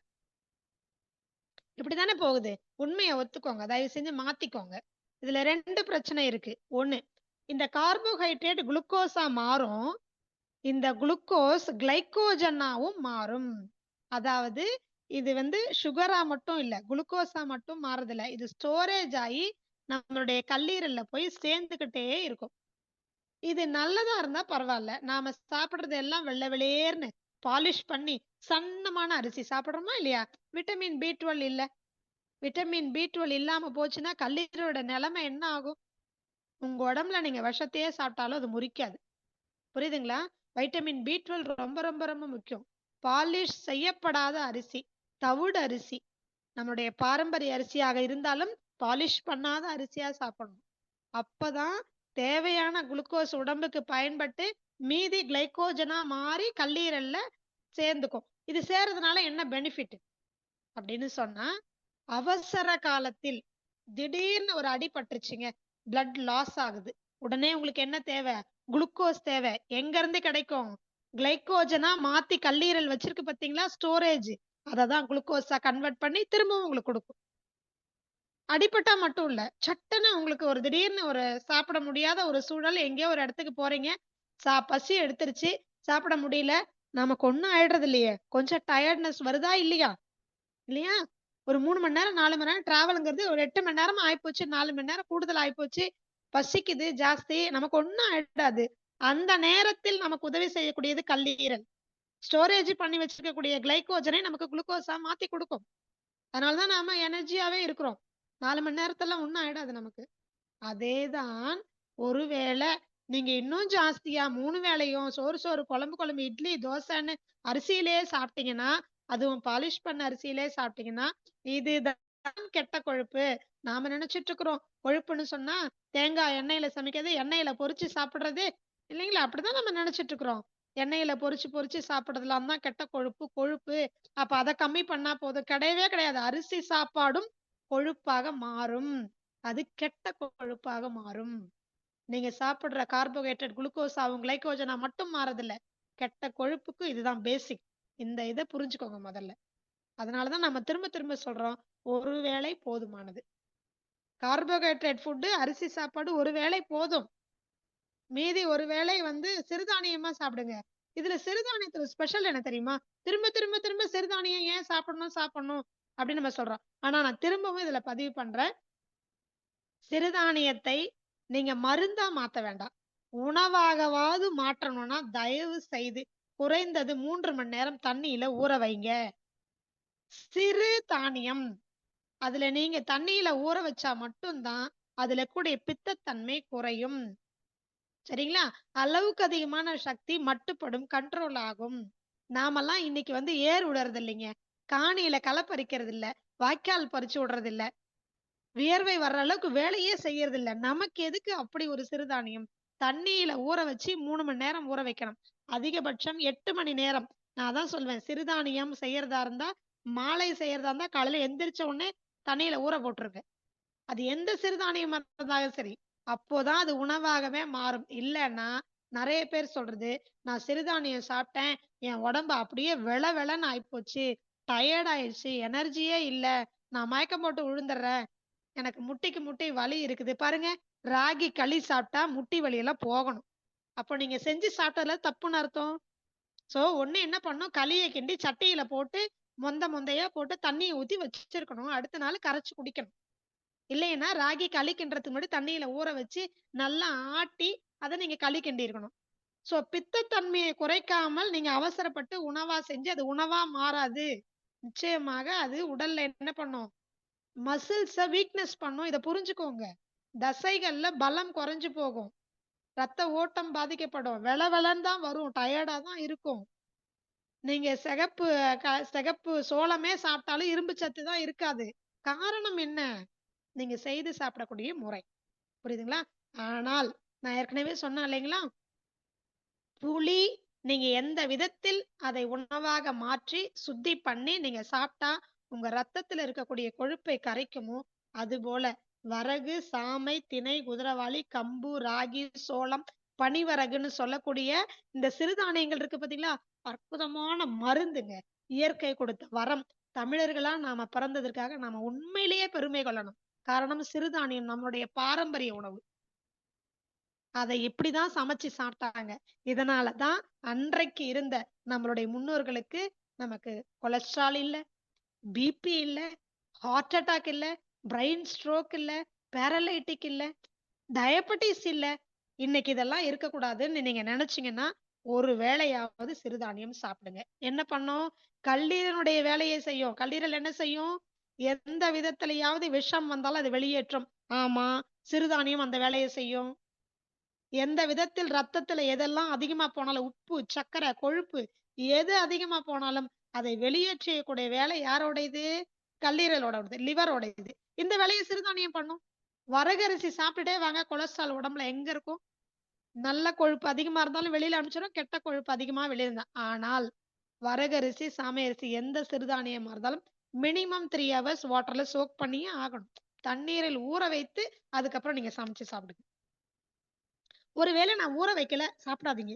இப்படித்தானே போகுது. உண்மைய ஒத்துக்கோங்க. தயவு செஞ்சு மாத்திக்கோங்க. இதுல 2 பிரச்சனை இருக்கு. 1, இந்த கார்போஹைட்ரேட் குளுக்கோஸா மாறும். இந்த குளுக்கோஸ் கிளைகோஜனாவும் மாறும். அதாவது இது வந்து சுகரா மட்டும் இல்ல, குளுக்கோஸா மட்டும் மாறுதில்ல. இது ஸ்டோரேஜ் ஆயி நம்மளுடைய கல்லீரல்ல போய் சேர்ந்துகிட்டே இருக்கும். இது நல்லதா இருந்தா பரவால்ல. நாம சாப்பிடுறது எல்லாம் வெள்ளை வெளியேர்ன்னு பாலிஷ் பண்ணி சன்னமான அரிசி சாப்பிடுறோமா இல்லையா? விட்டமின் B12 இல்ல. விட்டமின் B12 இல்லாம போச்சுன்னா கல்லீரலோட நிலைமை என்ன ஆகும்? உங்க உடம்புல நீங்க விஷத்தையே சாப்பிட்டாலும் அது முறிக்காது. புரியுதுங்களா? வைட்டமின் B12 ரொம்ப ரொம்ப ரொம்ப முக்கியம். பாலிஷ் செய்யப்படாத அரிசி, தவிடு அரிசி, நம்முடைய பாரம்பரிய அரிசியாக இருந்தாலும் பாலிஷ் பண்ணாத அரிசியா சாப்பிடணும். அப்பதான் தேவையான குளுக்கோஸ் உடம்புக்கு பயன்பட்டு மீதி கிளைகோஜனா மாறி கல்லீரல்ல சேர்ந்துக்கும். இது சேர்றதுனால என்ன பெனிஃபிட் அப்படின்னு சொன்னா, அவசர காலத்தில் திடீர்னு ஒரு அடி பட்டுருச்சுங்க. பிளட் லாஸ் ஆகுது. உடனே உங்களுக்கு என்ன தேவை? குளுக்கோஸ் தேவை. எங்க இருந்து கிடைக்கும்? கிளைகோஜனா மாத்தி கல்லீரல் வச்சிருக்கு பாத்தீங்களா? ஸ்டோரேஜ். அததான் குளுக்கோஸா கன்வெர்ட் பண்ணி திரும்பவும் உங்களுக்கு குடுக்கும். அடிபட்டா மட்டும் இல்ல. சட்டுன்னு உங்களுக்கு ஒரு திடீர்னு ஒரு சாப்பிட முடியாத ஒரு சூழல், எங்கேயோ ஒரு இடத்துக்கு போறீங்க. பசி எடுத்துருச்சு. சாப்பிட முடியல. நமக்கு ஒண்ணும் ஆயிடுறது இல்லையே. கொஞ்சம் டயர்ட்னஸ் வருதா? இல்லையா? இல்லையா? ஒரு 3 மணி நேரம், 4 மணி நேரம் டிராவல்ங்கிறது ஒரு 8 மணி நேரமா ஆயிப்போச்சு. 4 மணி நேரம் கூடுதல் ஆயிப்போச்சு. பசிக்குது ஜாஸ்தி. நமக்கு ஒண்ணும் ஆயிடாது. அந்த நேரத்தில் நமக்கு உதவி செய்யக்கூடியது கல்லீரல். ஸ்டோரேஜ் பண்ணி வச்சிருக்கக்கூடிய கிளைகோஜனை நமக்கு குளுக்கோஸா மாத்தி குடுக்கும். அதனால தான் நாம எனர்ஜியாவே இருக்கிறோம். 4 மணி நேரத்துல ஒண்ணும் ஆயிடாது நமக்கு. அதேதான் ஒருவேளை நீங்க இன்னும் ஜாஸ்தியா 3 வேளையும் சோறு சோறு, குழம்பு குழம்பு, இட்லி, தோசைன்னு அரிசியிலேயே சாப்பிட்டீங்கன்னா, அதுவும் பாலிஷ் பண்ண அரிசியிலே சாப்பிட்டீங்கன்னா, இதுதான் கெட்ட கொழுப்பு. நாம நினைச்சிட்டு இருக்கிறோம். கொழுப்புன்னு சொன்னா தேங்காய் எண்ணெயில சமைக்கிறது, எண்ணெயில பொரிச்சு சாப்பிடுறது இல்லைங்களா? அப்படிதான் நம்ம நினைச்சிட்டு இருக்கிறோம். எண்ணெயில பொரிச்சு பொரிச்சு சாப்பிடுறதெல்லாம் தான் கெட்ட கொழுப்பு, கொழுப்பு. அப்ப அத கம்மி பண்ணா போதும். கிடையவே கிடையாது. அரிசி சாப்பாடும் கொழுப்பாக மாறும். அது கெட்ட கொழுப்பாக மாறும். நீங்க சாப்பிடுற கார்போஹைட்ரேட் குளுக்கோஸாவும், கிளைகோஜனா மட்டும் மாறதில்ல. கெட்ட கொழுப்புக்கு இதுதான் பேசிக். இந்த இத புரிஞ்சுக்கோங்க முதல்ல. அதனால தான் நம்ம திரும்ப திரும்ப சொல்றோம். ஒரு வேளை போதுமானது. கார்போஹைட்ரேட் ஃபுட் அரிசி சாப்பாடு ஒரு வேளை போதும். மீதி ஒரு வேளை வந்து சிறுதானியமா சாப்பிடுங்க. இதுல சிறுதானியத்துல ஸ்பெஷல் என்ன தெரியுமா? திரும்ப திரும்ப திரும்ப சிறுதானியம் ஏன் சாப்பிடணும் சாப்பிடணும் அப்படின்னு நம்ம சொல்றோம். ஆனா நான் திரும்பவும் இதுல பதிவு பண்றேன். சிறுதானியத்தை நீங்க மருந்தா மாத்த வேண்டாம். உணவாகவாது மாற்றணும்னா, தயவு செய்து குறைந்தது 3 மணி நேரம் தண்ணீல ஊற வைங்க. சிறு தானியம். அதுல நீங்க தண்ணீல ஊற வச்சா மட்டும் தான், அதுல கூடிய பித்தத்தன்மை குறையும். சரிங்களா? அளவுக்கு அதிகமான சக்தி மட்டுப்படும், கண்ட்ரோல் ஆகும். நாமெல்லாம் இன்னைக்கு வந்து ஏர் உழறது இல்லைங்க. காணியில களை பறிக்கிறது இல்ல. வாய்க்கால் பறிச்சு விடுறது இல்ல. வியர்வை வர்ற அளவுக்கு வேலையே செய்யறதில்ல. நமக்கு எதுக்கு அப்படி ஒரு சிறுதானியம்? தண்ணீல ஊற வச்சு 3 மணி நேரம் ஊற வைக்கணும். அதிகபட்சம் 8 மணி நேரம். நான் அதான் சொல்வேன். சிறுதானியம் செய்யறதா இருந்தா, மாலை செய்யறதா இருந்தா காலையில எந்திரிச்ச உடனே தண்ணீல ஊற போட்டுருங்க. அது எந்த சிறுதானியமா இருந்தாலும் சரி. அப்போதான் அது உணவாகவே மாறும். இல்லன்னா, நெறைய பேர் சொல்றது, "நான் சிறுதானியம் சாப்பிட்டேன். என் உடம்பு அப்படியே வெள வெளன்னு ஆயிப்போச்சு. டயர்ட் ஆயிருச்சு. எனர்ஜியே இல்ல. நான் மயக்கம் போட்டு விழுந்துர்றேன். எனக்கு முட்டிக்கு முட்டி வலி இருக்குது." பாருங்க, ராகி களி சாப்பிட்டா முட்டி வலி எல்லாம் போகணும். அப்போ நீங்க செஞ்சு சாப்பிட்டதுல தப்புன்னு அர்த்தம். ஒண்ணு என்ன பண்ணணும், களிய கிண்டி சட்டியில போட்டு மொந்தையா போட்டு தண்ணிய ஊத்தி வச்சிருக்கணும். அடுத்த நாள் கரைச்சு குடிக்கணும். இல்லைன்னா ராகி களி கிண்டுறதுக்கு முன்னாடி தண்ணியில ஊற வச்சு நல்லா ஆட்டி அத நீங்க களி கிண்டியிருக்கணும். பித்தத்தன்மையை குறைக்காமல் நீங்க அவசரப்பட்டு உணவா செஞ்சு அது உணவா மாறாது. நிச்சயமாக அது உடல்ல என்ன பண்ணும்? மசில்ஸ வீக்னஸ் பண்ணும். இத புரிஞ்சுக்கோங்க. தசைகள்ல பலம் குறைஞ்சு போகும். ரத்த ஓட்டம் பாதிக்கப்படும். வெளவெளன்னு தான் வரும். டயர்டா தான் இருக்கும். நீங்க சிகப்பு சோளமே சாப்பிட்டாலும் இரும்பு சத்து தான் இருக்காது. காரணம் என்ன? நீங்க செய்து சாப்பிடக்கூடிய முறை. புரியுதுங்களா? ஆனால் நான் ஏற்கனவே சொன்னேன் இல்லைங்களா? புளி நீங்க எந்த விதத்தில் அதை உணவாக மாற்றி சுத்தி பண்ணி நீங்க சாப்பிட்டா உங்க ரத்தத்துல இருக்கக்கூடிய கொழுப்பை கரைக்குமோ, அதுபோல வரகு, சாமை, திணை, குதிரவாளி, கம்பு, ராகி, சோளம், பனிவரகுன்னு சொல்லக்கூடிய இந்த சிறுதானியங்கள் இருக்கு பார்த்தீங்களா? அற்புதமான மருந்துங்க. இயற்கை கொடுத்த வரம். தமிழர்களா நாம பிறந்ததற்காக நாம உண்மையிலேயே பெருமை கொள்ளணும். காரணம் சிறுதானியம் நம்மளுடைய பாரம்பரிய உணவு. அதை இப்படிதான் சமைச்சு சாப்பிட்டாங்க. இதனால தான் அன்றைக்கு இருந்த நம்மளுடைய முன்னோர்களுக்கு நமக்கு கொலஸ்ட்ரால் இல்ல, பிபி இல்ல, ஹார்ட் அட்டாக் இல்ல, பிரெயின் ஸ்ட்ரோக் இல்ல, பேரலைட்டிக் இல்ல, டயபெட்டிஸ் இல்ல. இன்னைக்கு இதெல்லாம் இருக்கக்கூடாதுன்னு நீங்க நினைச்சீங்கன்னா, ஒரு வேளையாவது சிறுதானியம் சாப்பிடுங்க. என்ன பண்ணும்? கல்லீரலுடைய வேலையை செய்யும். கல்லீரல் என்ன செய்யும்? எந்த விதத்திலயாவது விஷம் வந்தாலும் அது வெளியேற்றும். ஆமா, சிறுதானியம் அந்த வேலையை செய்யும். எந்த விதத்தில் ரத்தத்துல எதெல்லாம் அதிகமா போனாலும் உப்பு, சர்க்கரை, கொழுப்பு எது அதிகமா போனாலும் அதை வெளியேற்றக்கூடிய வேலை யாரோடையது? கல்லீரலோடது, லிவரோடையது. இந்த வேலையை சிறுதானியம் பண்ணும். வரகரிசி சாப்பிட்டுட்டே வாங்க, கொலஸ்ட்ரால் உடம்புல எங்க இருக்கும்? நல்ல கொழுப்பு அதிகமா இருந்தாலும் வெளியில அனுப்பிச்சிடும், கெட்ட கொழுப்பு அதிகமா வெளியில இருந்தா. ஆனால் வரகரிசி, சாமை அரிசி எந்த சிறுதானியமா இருந்தாலும் மினிமம் 3 ஹவர்ஸ் வாட்டர்ல சோக் பண்ணியே ஆகணும். தண்ணீரில் ஊற வைத்து அதுக்கப்புறம் நீங்க சமைச்சு சாப்பிடுங்க. ஒருவேளை நான் ஊற வைக்கல, சாப்பிடாதீங்க.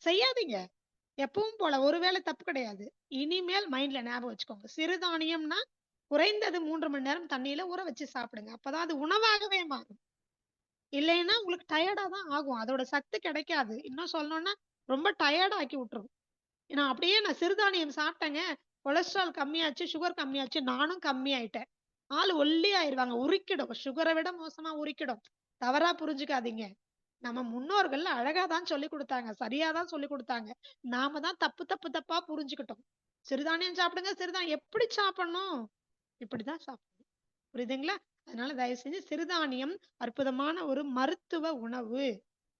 செய்யாதீங்க. எப்பவும் போல ஒரு வேளை தப்பு கிடையாது. இனிமேல் மைண்ட்ல ஞாபகம் வச்சுக்கோங்க. சிறுதானியம்னா குறைந்தது 3 மணி நேரம் தண்ணீல ஊற வச்சு சாப்பிடுங்க. அப்பதான் அது உணவாகவே மாறும். இல்லைன்னா உங்களுக்கு டயர்டா தான் ஆகும். அதோட சத்து கிடைக்காது. இன்னும் சொல்லணும்னா ரொம்ப டயர்டா ஆக்கி விட்டுரும். நான் சிறுதானியம் சாப்பிட்டேங்க. Cholesterol கம்மியாச்சு, sugar கம்மியாச்சு. நானும் கம்மியாயிட்டேன். ஆளு ஒல்லி ஆயிருவாங்க. உரிக்கிடும். சுகர விட மோசமா உரிக்கிடும். தவறா புரிஞ்சுக்காதீங்க. நம்ம முன்னோர்கள் அழகா தான் சொல்லிக் குடுத்தாங்க. சரியா தான் சொல்லிக் குடுத்தாங்க. நாம தான் தப்பா புரிஞ்சுக்கிட்டோம். சிறுதானியம் சாப்பிடுங்க, சிறுதானியம் எப்படி சாப்பிடணும்? இப்படிதான் சாப்பிடணும். புரியுதுங்களா? அதனால தயவு செஞ்சு சிறுதானியம் அற்புதமான ஒரு மருத்துவ உணவு.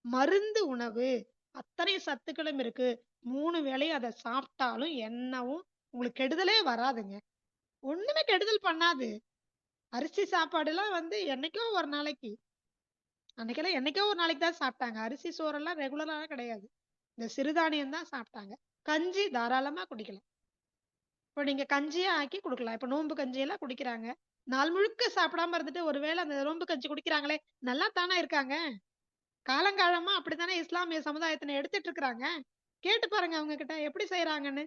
மருந்து உணவு. அத்தனை சத்துக்களும் இருக்கு. 3 வேளையும் அத சாப்பிட்டாலும் என்னவும் உங்களுக்கு கெடுதலே வராதுங்க. ஒண்ணுமே கெடுதல் பண்ணாது. அரிசி சாப்பாடுலாம் வந்து என்னைக்கோ ஒரு நாளைக்கு. அன்னைக்கெல்லாம் என்னைக்கோ ஒரு நாளைக்கு தான் சாப்பிட்டாங்க. அரிசி சோறெல்லாம் ரெகுலராலாம் கிடையாது. இந்த சிறுதானியம் தான் சாப்பிட்டாங்க. கஞ்சி தாராளமா குடிக்கலாம். இப்ப நீங்க கஞ்சியா ஆக்கி குடுக்கலாம். இப்ப நோம்பு கஞ்சி எல்லாம் குடிக்கிறாங்க. நாள் முழுக்க சாப்பிடாம இருந்துட்டு ஒருவேளை அந்த நோம்பு கஞ்சி குடிக்கிறாங்களே, நல்லா தானே இருக்காங்க. காலங்காலமா அப்படித்தானே இஸ்லாமிய சமுதாயத்தினர் எடுத்துட்டு இருக்கிறாங்க. கேட்டு பாருங்க அவங்க கிட்ட எப்படி செய்றாங்கன்னு.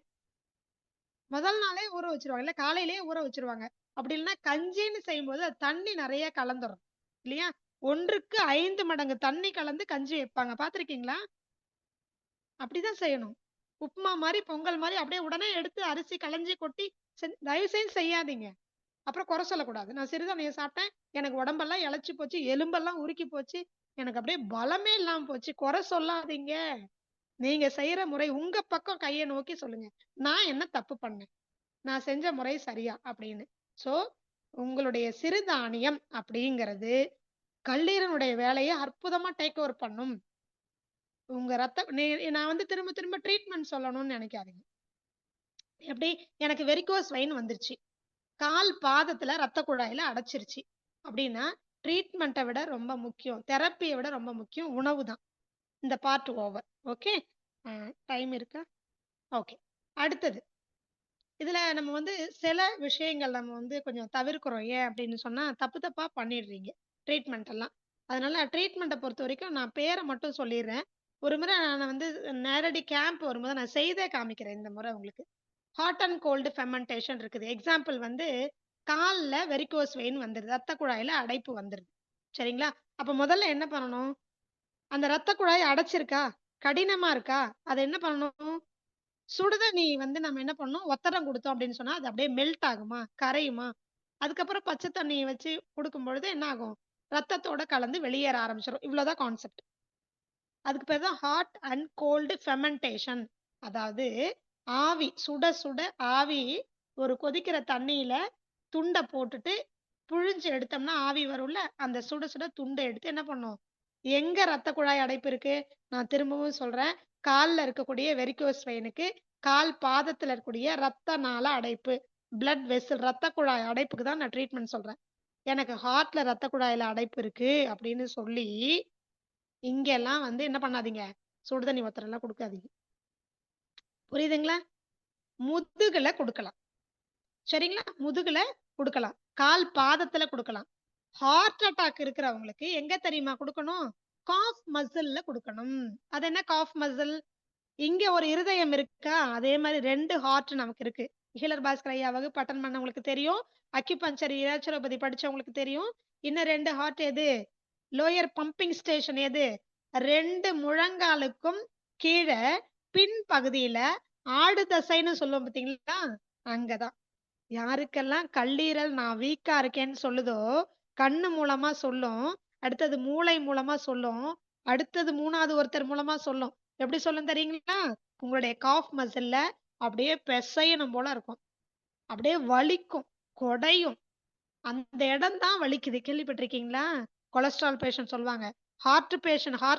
முதல் நாளே ஊற வச்சுருவாங்க. இல்ல காலையிலேயே ஊற வச்சுருவாங்க. அப்படி இல்லன்னா கஞ்சின்னு செய்யும்போது அது தண்ணி நெறைய கலந்துரும். இல்லையா? 1க்கு 5 மடங்கு தண்ணி கலந்து கஞ்சி வைப்பாங்க. பார்த்திருக்கீங்களா? அப்படிதான் செய்யணும். உப்புமா மாரி, பொங்கல் மாரி அப்படியே உடனே எடுத்து அரிசி களைஞ்சு கொட்டி தயவு செஞ்சு செய்யாதீங்க. அப்புறம் குறை சொல்லக்கூடாது. நான் சிறுதானியம் சாப்பிட்டேன். எனக்கு உடம்பெல்லாம் இளைச்சு போச்சு. எலும்பெல்லாம் உருக்கி போச்சு. எனக்கு அப்படியே பலமே இல்லாம போச்சு. குறை சொல்லாதீங்க. நீங்க செய்யற முறை உங்க பக்கம் கைய நோக்கி சொல்லுங்க. நான் என்ன தப்பு பண்ணேன்? நான் செஞ்ச முறை சரியா? அப்படின்னு. சோ, உங்களுடைய சிறுதானியம் அப்படிங்கிறது கல்லீரலுடைய வேலைய அற்புதமா டேக் ஓவர் பண்ணும். உங்க ரத்தம் நான் வந்து திரும்ப திரும்ப ட்ரீட்மெண்ட் சொல்லணும்னு நினைக்காதீங்க. எப்படி? எனக்கு வெரிகோஸ் வெயின் வந்துருச்சு. கால் பாதத்துல ரத்த குழாயில அடைச்சிருச்சு. அப்படின்னா, ட்ரீட்மெண்ட்ட விட ரொம்ப முக்கியம். தெரப்பிய விட ரொம்ப முக்கியம் உணவு தான். இந்த பார்ட் ஓவர். ஓகே. டைம் இருக்கா? ஓகே. அடுத்தது. இதுல நம்ம வந்து சில விஷயங்கள் நம்ம வந்து கொஞ்சம் தவிர்க்கிறோம். ஏன் அப்படின்னு சொன்னா, தப்பு தப்பா பண்ணிடுறீங்க ட்ரீட்மெண்ட் எல்லாம். அதனால ட்ரீட்மெண்ட்ட பொறுத்தவரைக்கும் நான் பேர மட்டும் சொல்லிர்றேன். ஒரு முறை நான் வந்து நேரடி கேம்ப் வரும்போது நான் செய்தே காமிக்கிறேன் இந்த முறை உங்களுக்கு. ஹாட் அண்ட் கோல்டு ஃபெர்மென்டேஷன் இருக்குது. எக்ஸாம்பிள் வந்து கால்ல வெரிகோஸ் வெயின் வந்துருது. ரத்த குழாயில அடைப்பு வந்துருது. சரிங்களா? அப்ப முதல்ல என்ன பண்ணணும்? அந்த ரத்த குழாய் அடைச்சிருக்கா? கடினமா இருக்கா? அத என்ன பண்ணணும்? சுடுதண்ணி வந்து நம்ம என்ன பண்ணணும்? ஒத்தடம் குடுத்தோம் அப்படின்னு சொன்னா, அது அப்படியே மெல்ட் ஆகுமா? கரையுமா? அதுக்கப்புறம் பச்ச தண்ணிய வச்சு குடுக்கும்பொழுது என்ன ஆகும்? ரத்தத்தோட கலந்து வெளியேற ஆரம்பிச்சுரும். இவ்வளோதான் கான்செப்ட். அதுக்கு பேரு தான் ஹாட் அண்ட் கோல்டு ஃபெர்மென்டேஷன். அதாவது ஆவி சுட சுட ஆவி ஒரு கொதிக்கிற தண்ணீல துண்ட போட்டுட்டு புழிஞ்சு எடுத்தோம்னா ஆவி வரும்ல, அந்த சுட சுட துண்ட எடுத்து என்ன பண்ணும்? எங்க ரத்த குழாய் அடைப்பு இருக்கு? நான் திரும்பவும் சொல்றேன். கால்ல இருக்கக்கூடிய வெரிகோஸ் வெயினுக்கு, கால் பாதத்துல இருக்கக்கூடிய ரத்த நாள அடைப்பு, பிளட் வெசல் ரத்த குழாய் அடைப்புக்கு தான் நான் ட்ரீட்மெண்ட் சொல்றேன். எனக்கு ஹார்ட்ல ரத்த குழாயில அடைப்பு இருக்கு அப்படின்னு சொல்லி, இங்கெல்லாம் வந்து என்ன பண்ணாதீங்க, சுடு தண்ணி மாத்திரைலாம் குடுக்காதீங்க. புரியுதுங்களா? முதுகுல குடுக்கலாம். சரிங்களா? முதுகுல குடுக்கலாம். கால் பாதத்துல குடுக்கலாம். ஹார்ட் அட்டாக் இருக்கிறவங்களுக்கு எங்க தெரியுமா குடுக்கணும்? காஃப் மசில்ல குடுக்கணும். அது என்ன காஃப் மசில்? இங்க ஒரு இருதயம் இருக்கா? அதே மாரி 2 ஹார்ட் நமக்கு இருக்கு. ஹீலர் பாஸ்கர் ஐயா வகுப்பு அட்டெண்ட் பண்ணவங்களுக்கு தெரியும். அக்யூபஞ்சர் நேச்சுரோபதி படிச்சவங்களுக்கு தெரியும். இன்னும் 2 ஹார்ட் எது? லோயர் பம்பிங் ஸ்டேஷன் எது? 2 முழங்காலுக்கும் கீழ பின் பகுதியில ஆடு தசைன்னு சொல்லுவோம் பார்த்தீங்களா? அங்க தான். யாருக்கெல்லாம் கல்லீரல் நான் வீக்கா இருக்கேன்னு சொல்லுதோ, கண்ணு மூலமா சொல்லும். அடுத்தது மூளை மூலமா சொல்லும். அடுத்தது 3வது ஒருத்தர் மூலமா சொல்லும். எப்படி சொல்லும் தெரியுங்களா? உங்களுடைய காஃப் மசில்ல அப்படியே பெசையணும் போல இருக்கும். அப்படியே வலிக்கும், கொடையும். அந்த இடம் தான் வலிக்குது. கேள்விப்பட்டிருக்கீங்களா? கொலஸ்ட்ரால் பேஷண்ட் சொல்லுவாங்க. ஹார்ட்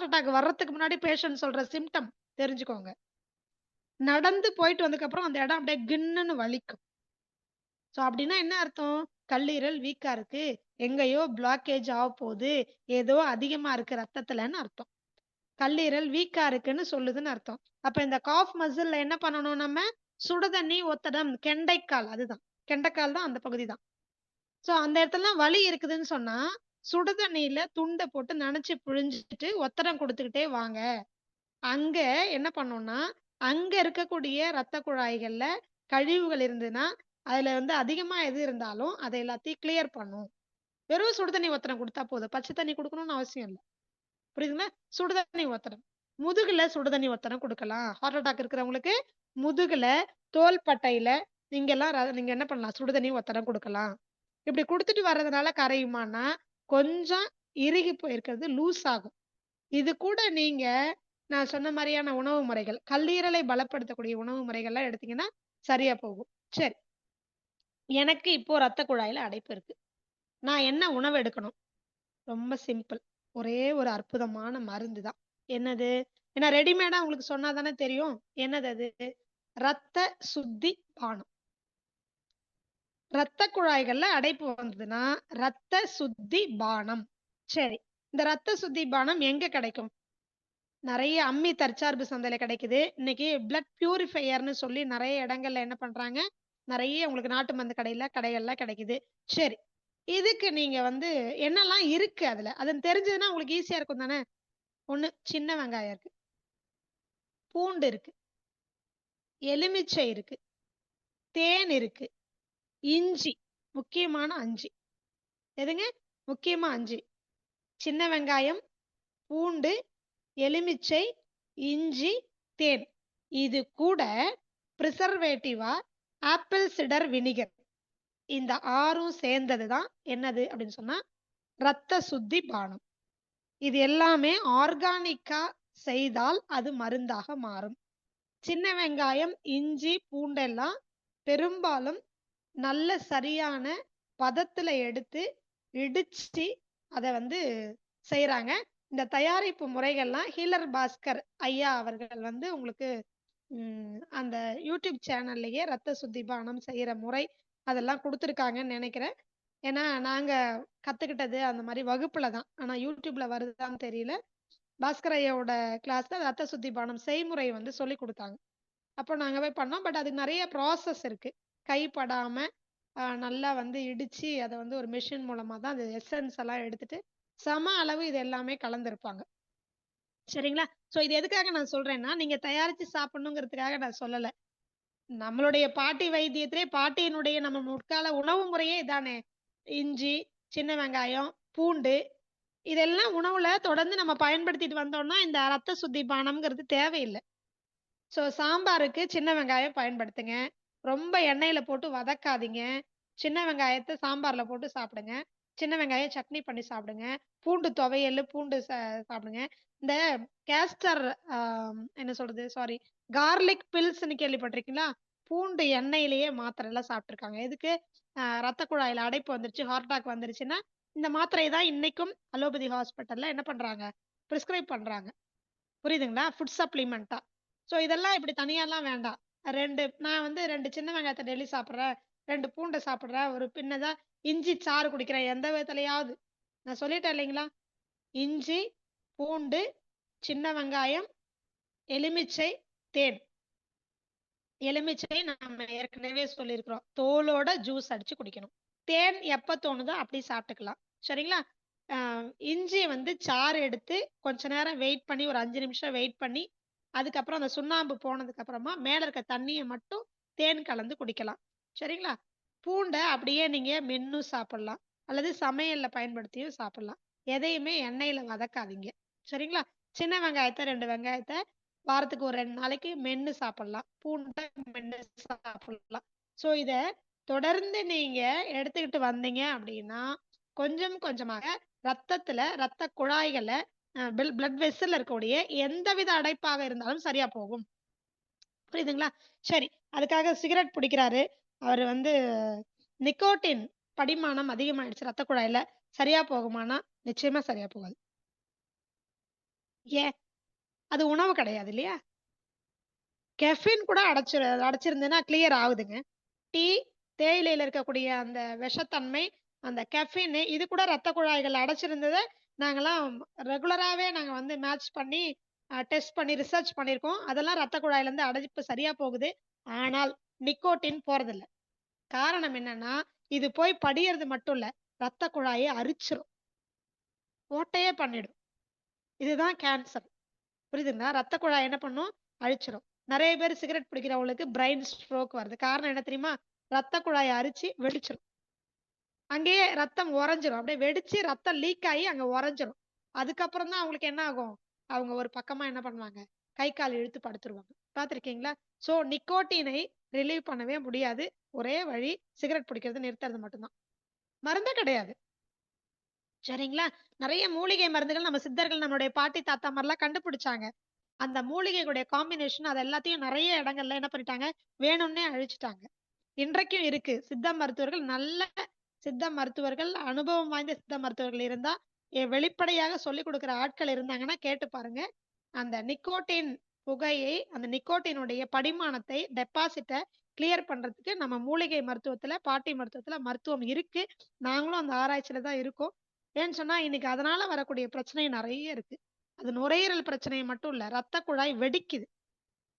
அட்டாக் வர்றதுக்கு முன்னாடி பேஷண்ட் சொல்ற சிம்ப்டம் தெரிஞ்சுக்கோங்க. நடந்து போயிட்டு வந்ததுக்கப்புறம் அந்த இடம் அப்படியே கின்னுன்னு வலிக்கும். சோ அப்படின்னா என்ன அர்த்தம்? கல்லீரல் வீக்கா இருக்கு. எங்கேயோ பிளாக்கேஜ் ஆகப்போகுது. ஏதோ அதிகமா இருக்கு ரத்தத்துலன்னு அர்த்தம். கல்லீரல் வீக்கா இருக்குன்னு சொல்லுதுன்னு அர்த்தம். அப்ப இந்த காஃப் மசில்ல என்ன பண்ணணும் நம்ம? சுடுதண்ணி, ஒத்தடம், கெண்டைக்கால் அதுதான். கெண்டைக்கால் தான் அந்த பகுதி தான். சோ அந்த இடத்துலலாம் வலி இருக்குதுன்னு சொன்னா, சுடுதண்ணீல துண்ட போட்டு நனைச்சு புழிஞ்சிட்டு ஒத்தடம் குடுத்துக்கிட்டே வாங்க. அங்க என்ன பண்ணோம்னா, அங்க இருக்கக்கூடிய ரத்த குழாய்கள்ல கழிவுகள் இருந்ததுன்னா, அதுல வந்து அதிகமா எது இருந்தாலும் அத எல்லாத்தையும் கிளியர் பண்ணும். வெறும் சுடு தண்ணி ஒத்தடம் குடுத்தா போதும். பச்சை தண்ணி குடுக்கணும்னு அவசியம் இல்ல. புரியுதுங்களா? சுடு தண்ணி ஒத்தடம். முதுகுல சுடு தண்ணி ஒத்தடம் குடுக்கலாம். ஹார்ட் அட்டாக் இருக்கிறவங்களுக்கு முதுகுல, தோள்பட்டையில இங்கெல்லாம் நீங்க என்ன பண்ணலாம்? சுடு தண்ணி ஒத்தடம் குடுக்கலாம். இப்படி குடுத்துட்டு வர்றதுனால கரையுமான்னா, கொஞ்சம் இறுகி போயிருக்கிறது லூஸ் ஆகும். இது கூட நீங்க நான் சொன்ன மாரியான உணவு முறைகள், கல்லீரலை பலப்படுத்தக்கூடிய உணவு முறைகள்லாம் எடுத்தீங்கன்னா, சரியா போகும். சரி. எனக்கு இப்போ ரத்த குழாயில அடைப்பு இருக்கு. நான் என்ன உணவு எடுக்கணும்? ரொம்ப சிம்பிள். ஒரே ஒரு அற்புதமான மருந்து தான். என்னது? ஏன்னா ரெடிமேடா உங்களுக்கு சொன்னா தானே தெரியும். என்னது அது? ரத்த சுத்தி பானம். ரத்த குழாய்கள்ல அடைப்பு வந்ததுன்னா, ரத்த சுத்தி பானம். சரி. இந்த ரத்த சுத்தி பானம் எங்க கிடைக்கும்? நெறைய அம்மி தற்சார்பு சந்தையில கிடைக்குது. இன்னைக்கு பிளட் பியூரிஃபையர்ன்னு சொல்லி நெறைய இடங்கள்ல என்ன பண்றாங்க, நெறைய உங்களுக்கு நாட்டு மருந்து கடைகள்ல கிடைக்குது. சரி. இதுக்கு நீங்க வந்து என்னலாம் இருக்கு அதுல? அது தெரிஞ்சதுன்னா உங்களுக்கு ஈஸியா இருக்கும் தானே! 1 சின்ன வெங்காயம் இருக்கு. பூண்டு இருக்கு. எலுமிச்சை இருக்கு. தேன் இருக்கு. இஞ்சி. முக்கியமான 5. எதுங்க? முக்கியமா 5. சின்ன வெங்காயம், பூண்டு, எலுமிச்சை, இஞ்சி, தேன். இது கூட பிரிசர்வேட்டிவா ஆப்பிள் சிடர் வினிகர். இந்த 6ம் சேர்ந்தது தான் என்னது அப்படின்னு சொன்னா, ரத்த சுத்தி பானம். இது எல்லாமே ஆர்கானிக்கா செய்தால் அது மருந்தாக மாறும். சின்ன வெங்காயம், இஞ்சி, பூண்டெல்லாம் பெரும்பாலும் நல்ல சரியான பதத்துல எடுத்து இடிச்சு அத வந்து செய்றாங்க. இந்த தயாரிப்பு முறைகள்லாம் ஹீலர் பாஸ்கர் ஐயா அவர்கள் வந்து உங்களுக்கு அந்த யூடியூப் சேனல்லயே ரத்த சுத்திபானம் செய்யற முறை அதெல்லாம் குடுத்துருக்காங்கன்னு நெனைக்கிறேன். ஏன்னா, நாங்க கத்துக்கிட்டது அந்த மாரி வகுப்புல தான். ஆனா யூடியூப்ல வருதான்னு தெரியல. பாஸ்கர் ஐயாவோட கிளாஸ்ல ரத்த சுத்திபானம் செய்முறை வந்து சொல்லிக் குடுத்தாங்க. அப்போ நாங்க போய் பண்ணோம். பட் அதுக்கு நெறைய ப்ராசஸ் இருக்கு. கைப்படாம நல்லா வந்து இடிச்சு அத வந்து ஒரு மெஷின் மூலமா தான் அந்த எசன்ஸ் எல்லாம் எடுத்துட்டு, சம அளவு இது எல்லாமே கலந்திருப்பாங்க. சரிங்களா? சோ இது எதுக்காக நான் சொல்றேன்னா, நீங்க தயாரிச்சு சாப்பிடணுங்கிறதுக்காக நான் சொல்லல. நம்மளுடைய பாட்டி வைத்தியத்திலே பாட்டியினுடைய நம்ம முற்கால உணவு முறையே இதானே. இஞ்சி, சின்ன வெங்காயம், பூண்டு இதெல்லாம் உணவுல தொடர்ந்து நம்ம பயன்படுத்திட்டு வந்தோம்னா, இந்த ரத்த சுத்திபானம்ங்கிறது தேவையில்ல. சோ சாம்பாருக்கு சின்ன வெங்காயம் பயன்படுத்துங்க. ரொம்ப எண்ணெயில போட்டு வதக்காதீங்க. சின்ன வெங்காயத்த சாம்பார்ல போட்டு சாப்பிடுங்க. சின்ன வெங்காயம் சட்னி பண்ணி சாப்பிடுங்க. பூண்டு துவையலு, பூண்டு சாப்பிடுங்க. இந்த கேஸ்டர் அ என்ன சொல்றது? சாரி கார்லிக் பில்ஸ்ன்னு கேள்விப்பட்டிருக்கீங்களா? பூண்டு எண்ணெயிலேயே மாத்திரைலாம் சாப்ட்டுருக்காங்க. எதுக்கு? ரத்த குழாயில அடைப்பு வந்துருச்சு, ஹார்ட் அட்டாக் வந்துருச்சுன்னா, இந்த மாத்திரைய தான் இன்னைக்கும் அலோபதி ஹாஸ்பிட்டல்ல என்ன பண்றாங்க? பிரிஸ்கிரைப் பண்றாங்க. புரியுதுங்களா? ஃபுட் சப்ளிமெண்டா. சோ இதெல்லாம் இப்படி தனியாலாம் வேண்டாம். 2 நான் வந்து 2 சின்ன வெங்காயத்த டெய்லி சாப்பிடுறேன். 2 பூண்ட சாப்பிடுறேன். ஒரு பின்னதா இஞ்சி சாறு குடிக்கிறேன். எந்த விதத்திலயாவது. நான் சொல்லிட்டேன் இல்லைங்களா? இஞ்சி, பூண்டு, சின்ன வெங்காயம், எலுமிச்சை, தேன். எலுமிச்சை நம்ம ஏற்கனவே சொல்லியிருக்கிறோம். தோலோட ஜூஸ் அடிச்சு குடிக்கணும். தேன் எப்ப தோணுதோ அப்படி சாப்பிட்டுக்கலாம். சரிங்களா? அ இஞ்சி வந்து சாறு எடுத்து கொஞ்ச நேரம் வெயிட் பண்ணி ஒரு 5 நிமிஷம் வெயிட் பண்ணி, அதுக்கப்புறம் அந்த சுண்ணாம்பு போனதுக்கு அப்புறமா மேல இருக்க தண்ணிய மட்டும் தேன் கலந்து குடிக்கலாம். சரிங்களா? பூண்ட அப்படியே நீங்க மென்னும் சாப்பிடலாம். அல்லது சமையல்ல பயன்படுத்தியும் சாப்பிடலாம். எதையுமே எண்ணெயில வதக்காதீங்க. சரிங்களா? சின்ன வெங்காயத்த 2 வெங்காயத்த வாரத்துக்கு ஒரு 2 நாளைக்கு மென்னு சாப்பிடலாம். பூண்ட மென்னு சாப்பிடலாம். சோ இத தொடர்ந்து நீங்க எடுத்துக்கிட்டு வந்தீங்க அப்படின்னா, கொஞ்சம் கொஞ்சமாக ரத்தத்துல ரத்த குழாய்கள்ல பிளட் வெசல்ல இருக்கக்கூடிய எந்தவித அடைப்பாக இருந்தாலும் சரியா போகும். புரியுதுங்களா? சரி. அதுக்காக சிகரெட் பிடிக்கிறாரு. அவரு வந்து நிக்கோட்டின் படிமானம் அதிகமாயிடுச்சு ரத்த குழாய்ல. சரியா போகுமான்னா, நிச்சயமா சரியா போகாது. ஏன்? அது உணவு கிடையாது இல்லையா? கெஃபீன் கூட அடைச்சிருந்ததுன்னா கிளியர் ஆகுதுங்க. டீ, தேயிலையில இருக்கக்கூடிய அந்த விஷத்தன்மை, அந்த கெஃபீனு இது கூட ரத்த குழாய்கள்ல அடைச்சிருந்தத நாங்கலாம் ரெகுலராவே நாங்க வந்து மேட்ச் பண்ணி, டெஸ்ட் பண்ணி ரிசர்ச் பண்ணியிருக்கோம். அதெல்லாம் ரத்த குழாயிலருந்து அடைப்பு சரியா போகுது. ஆனால் நிக்கோட்டின் போறதில்ல. காரணம் என்னன்னா, இது போய் படியறது மட்டும் இல்ல. ரத்த குழாய அரிச்சிரும். ஓட்டையே பண்ணிடும். இதுதான் கேன்சர். புரியுதுங்களா? ரத்த குழாய் என்ன பண்ணும்? அழிச்சிரும். நெறைய பேர் சிகரெட் பிடிக்கிறவங்களுக்கு பிரைன் ஸ்ட்ரோக் வருது. காரணம் என்ன தெரியுமா? ரத்த குழாய அரிச்சு வெடிச்சிரும். அங்கேயே ரத்தம் உறைஞ்சிரும். அப்படியே வெடிச்சு ரத்தம் லீக் ஆயி அங்க உறைஞ்சிரும். அதுக்கப்புறம் தான் அவங்களுக்கு என்ன ஆகும்? அவங்க ஒரு பக்கமா என்ன பண்ணுவாங்க? கை, கால் இழுத்து படுத்துருவாங்க. பார்த்திருக்கீங்களா? சோ நிக்கோட்டினை ரிலீவ் பண்ணவே முடியாது. ஒரே வழி சிகரெட் பிடிக்கிறத நிறுத்துறது மட்டும் தான். மருந்தே கிடையாது. சரிங்களா? நெறைய மூலிகை மருந்துகள் நம்ம சித்தர்கள் நம்மளுடைய பாட்டி, தாத்தா மார்லாம் கண்டுபிடிச்சாங்க. அந்த மூலிகைகளுடைய காம்பினேஷன் அது எல்லாத்தையும் நெறைய இடங்கள்ல என்ன பண்ணிட்டாங்க? வேணும்னே அழிச்சுட்டாங்க. இன்றைக்கும் இருக்கு. சித்த மருத்துவர்கள் நல்ல சித்த மருத்துவர்கள், அனுபவம் வாய்ந்த சித்த மருத்துவர்கள் இருந்தா, வெளிப்படையாக சொல்லிக் குடுக்குற ஆட்கள் இருந்தாங்கன்னா கேட்டு பாருங்க. அந்த நிக்கோட்டின் புகையை, அந்த நிக்கோட்டினுடைய படிமானத்தை, டெபாசிட்ட கிளியர் பண்றதுக்கு நம்ம மூலிகை மருத்துவத்துல, பாட்டி மருத்துவத்துல மருத்துவம் இருக்கு. நாங்களும் அந்த ஆராய்ச்சியில தான் இருக்கோம். ஏன்னு சொன்னா, இன்னைக்கு அதனால வரக்கூடிய பிரச்சனை நெறைய இருக்கு. அது நுரையீரல் பிரச்சனை மட்டும் இல்ல. ரத்த குழாய் வெடிக்குது.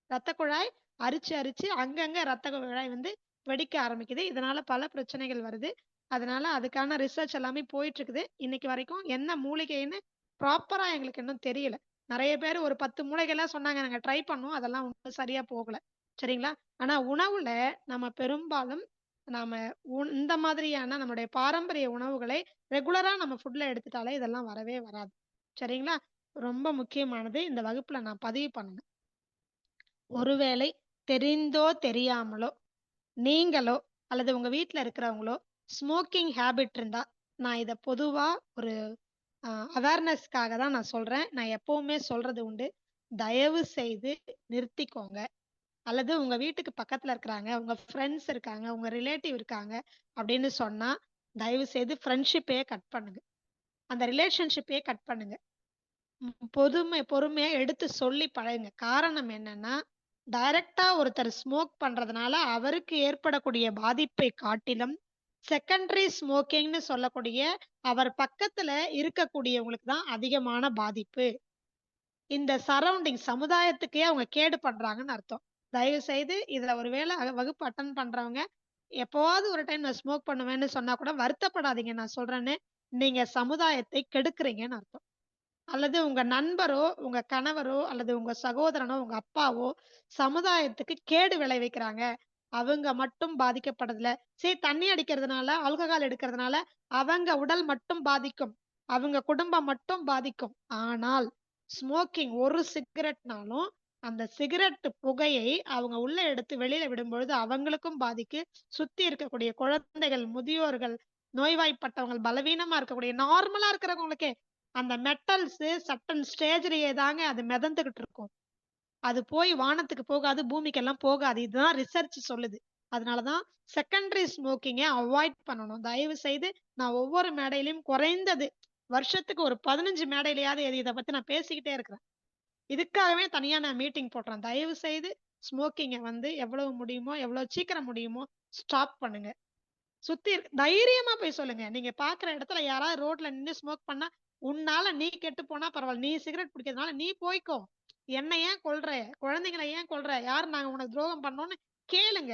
ரத்த குழாய் அரிச்சு, அரிச்சு அங்கங்க ரத்த குழாய் வந்து வெடிக்க ஆரம்பிக்குது. இதனால பல பிரச்சனைகள் வருது. அதனால அதுக்கான ரிசர்ச் எல்லாமே போயிட்டு இருக்குது. இன்னைக்கு வரைக்கும் என்ன மூலிகைன்னு ப்ராப்பரா எங்களுக்கு இன்னும் தெரியல. நெறைய பேர் ஒரு 10 மூலிகைலாம் சொன்னாங்க. நாங்க ட்ரை பண்ணோம். அதெல்லாம் ஒண்ணும் சரியா போகல. சரிங்களா? ஆனா உணவுல நம்ம பெரும்பாலும் நாம இந்த மாதிரியான நம்முடைய பாரம்பரிய உணவுகளை ரெகுலரா நம்ம ஃபுட்ல எடுத்துட்டாலே இதெல்லாம் வரவே வராது. சரிங்களா? ரொம்ப முக்கியமானது இந்த வகுப்புல நான் பதிவு பண்ணணும். ஒருவேளை தெரிந்தோ தெரியாமலோ நீங்களோ அல்லது உங்க வீட்ல இருக்கிறவங்களோ ஸ்மோக்கிங் ஹேபிட் இருந்தா நான் இத பொதுவா ஒரு அவேர்னஸ்க்காக தான் நான் சொல்றேன். நான் எப்பவுமே சொல்றது உண்டு. தயவு செய்து நிறுத்திக்கோங்க. அல்லது உங்க வீட்டுக்கு பக்கத்துல இருக்கிறாங்க, உங்க ஃப்ரெண்ட்ஸ் இருக்காங்க, உங்க ரிலேட்டிவ் இருக்காங்க அப்படின்னு சொன்னா, தயவு செய்து ஃப்ரெண்ட்ஷிப்பயே கட் பண்ணுங்க. அந்த ரிலேஷன்ஷிப்பயே கட் பண்ணுங்க. பொறுமையா எடுத்து சொல்லி பழகுங்க. காரணம் என்னன்னா, டைரக்ட்டா ஒருத்தர் ஸ்மோக் பண்றதுனால அவருக்கு ஏற்படக்கூடிய பாதிப்பை காட்டிலும், செகண்டரி ஸ்மோக்கிங்ன்னு சொல்லக்கூடிய அவர் பக்கத்துல இருக்கக்கூடியவங்களுக்கு தான் அதிகமான பாதிப்பு. இந்த சரவுண்டிங் சமுதாயத்துக்கே அவங்க கேடு பண்றாங்கன்னு அர்த்தம். தயவு செய்து இதுல ஒரு வேள வகுப்பு அட்டெண்ட் பண்றவங்க எப்பவாவது ஒரு டைம் நான் ஸ்மோக் பண்ணுவேன்னு சொன்னா கூட வருத்தப்படாதீங்க. நான் சொல்றேன்னு, நீங்க சமுதாயத்தை கெடுக்குறீங்கன்னு அர்த்தம். அல்லது உங்க நண்பரோ, உங்க கணவரோ, அல்லது உங்க சகோதரனோ, உங்க அப்பாவோ சமுதாயத்துக்கு கேடு விளைவிக்கிறாங்க. அவங்க மட்டும் பாதிக்கப்படுறதில்ல. சரி, தண்ணி அடிக்கிறதுனால, ஆல்கஹால் எடுக்கிறதுனால அவங்க உடல் மட்டும் பாதிக்கும். அவங்க குடும்பம் மட்டும் பாதிக்கும். ஆனால் ஸ்மோக்கிங் ஒரு சிகரெட்னாலும், அந்த சிகரெட் புகையை அவங்க உள்ள எடுத்து வெளியில விடும்பொழுது அவங்களுக்கும் பாதிக்கு. சுத்தி இருக்கக்கூடிய குழந்தைகள், முதியோர்கள், நோய்வாய்ப்பட்டவங்கள், பலவீனமா இருக்கக்கூடிய நார்மலா இருக்கிறவங்களுக்கே அந்த மெட்டல்ஸ் சர்டன் ஸ்டேஜ்லயே தாங்க அது மிதந்துகிட்டு இருக்கும். அது போய் வானத்துக்கு போகாது, பூமிக்கெல்லாம் போகாது. இதுதான் ரிசர்ச் சொல்லுது. அதனாலதான் செகண்டரி ஸ்மோக்கிங்க அவாய்ட் பண்ணணும். தயவு செய்து நான் ஒவ்வொரு மேடையிலயும் குறைந்தது வருஷத்துக்கு ஒரு 15 மேடையிலயாவது இத பத்தி நான் பேசிக்கிட்டே இருக்கிறேன். இதுக்காகவே தனியா நான் மீட்டிங் போடுறேன். தயவு செய்து ஸ்மோக்கிங்க வந்து எவ்வளவு முடியுமோ, எவ்வளவு சீக்கிரம் முடியுமோ ஸ்டாப் பண்ணுங்க. தைரியமா போய் சொல்லுங்க. நீங்க பாக்குற இடத்துல யாராவது ரோட்ல நின்னு ஸ்மோக் பண்ணா, உன்னால நீ கெட்டு போனா பரவால்ல. நீ சிகரெட் பிடிக்கிறதுனால நீ போய்க்கோ. என்ன ஏன் கொல்ற? குழந்தைங்கள ஏன் கொல்ற? யாரு நாங்க உனக்கு துரோகம் பண்ணோம்னு கேளுங்க.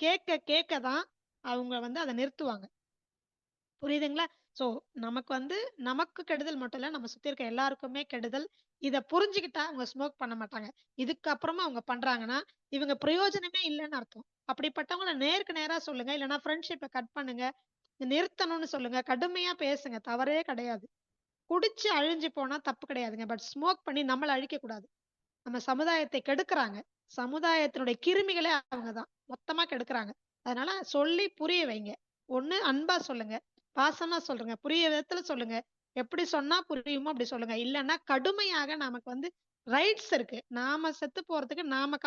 கேட்க கேட்க தான் அவங்க வந்து அத நிறுத்துவாங்க. புரியுதுங்களா? சோ, நமக்கு வந்து நமக்கு கெடுதல் மட்டும் இல்ல, நம்ம சுத்தி இருக்க எல்லாருக்குமே கெடுதல். இத புரிஞ்சுக்கிட்டா அவங்க ஸ்மோக் பண்ண மாட்டாங்க. இதுக்கப்புறமா அவங்க பண்றாங்கன்னா, இவங்க பிரயோஜனமே இல்லன்னு அர்த்தம். அப்படிப்பட்டவங்கள நேருக்கு நேரா சொல்லுங்க. இல்லன்னா ஃப்ரெண்ட்ஷிப்ப கட் பண்ணுங்க. நிறுத்தணும்னு சொல்லுங்க. கடுமையா பேசுங்க. தவறே கிடையாது. குடிச்சு அழிஞ்சு போனா தப்பு கிடையாதுங்க. பட் ஸ்மோக் பண்ணி நம்மள அழிக்கக் கூடாது. நம்ம சமுதாயத்தை கெடுக்குறாங்க. சமுதாயத்தினுடைய கிருமிகளே அவங்க தான். மொத்தமா கெடுக்குறாங்க. அதனால சொல்லி புரிய வைங்க. ஒண்ணு அன்பா சொல்லுங்க. பாசமா சொல்லுங்க. புரிய விதத்துல சொல்லுங்க. எப்படி சொன்னா புரியுமோ அப்படி சொல்லுங்க. இல்லன்னா கடுமையாக நமக்கு வந்து ரைட்ஸ் இருக்கு. நாம செத்து போறதுக்கு, நாம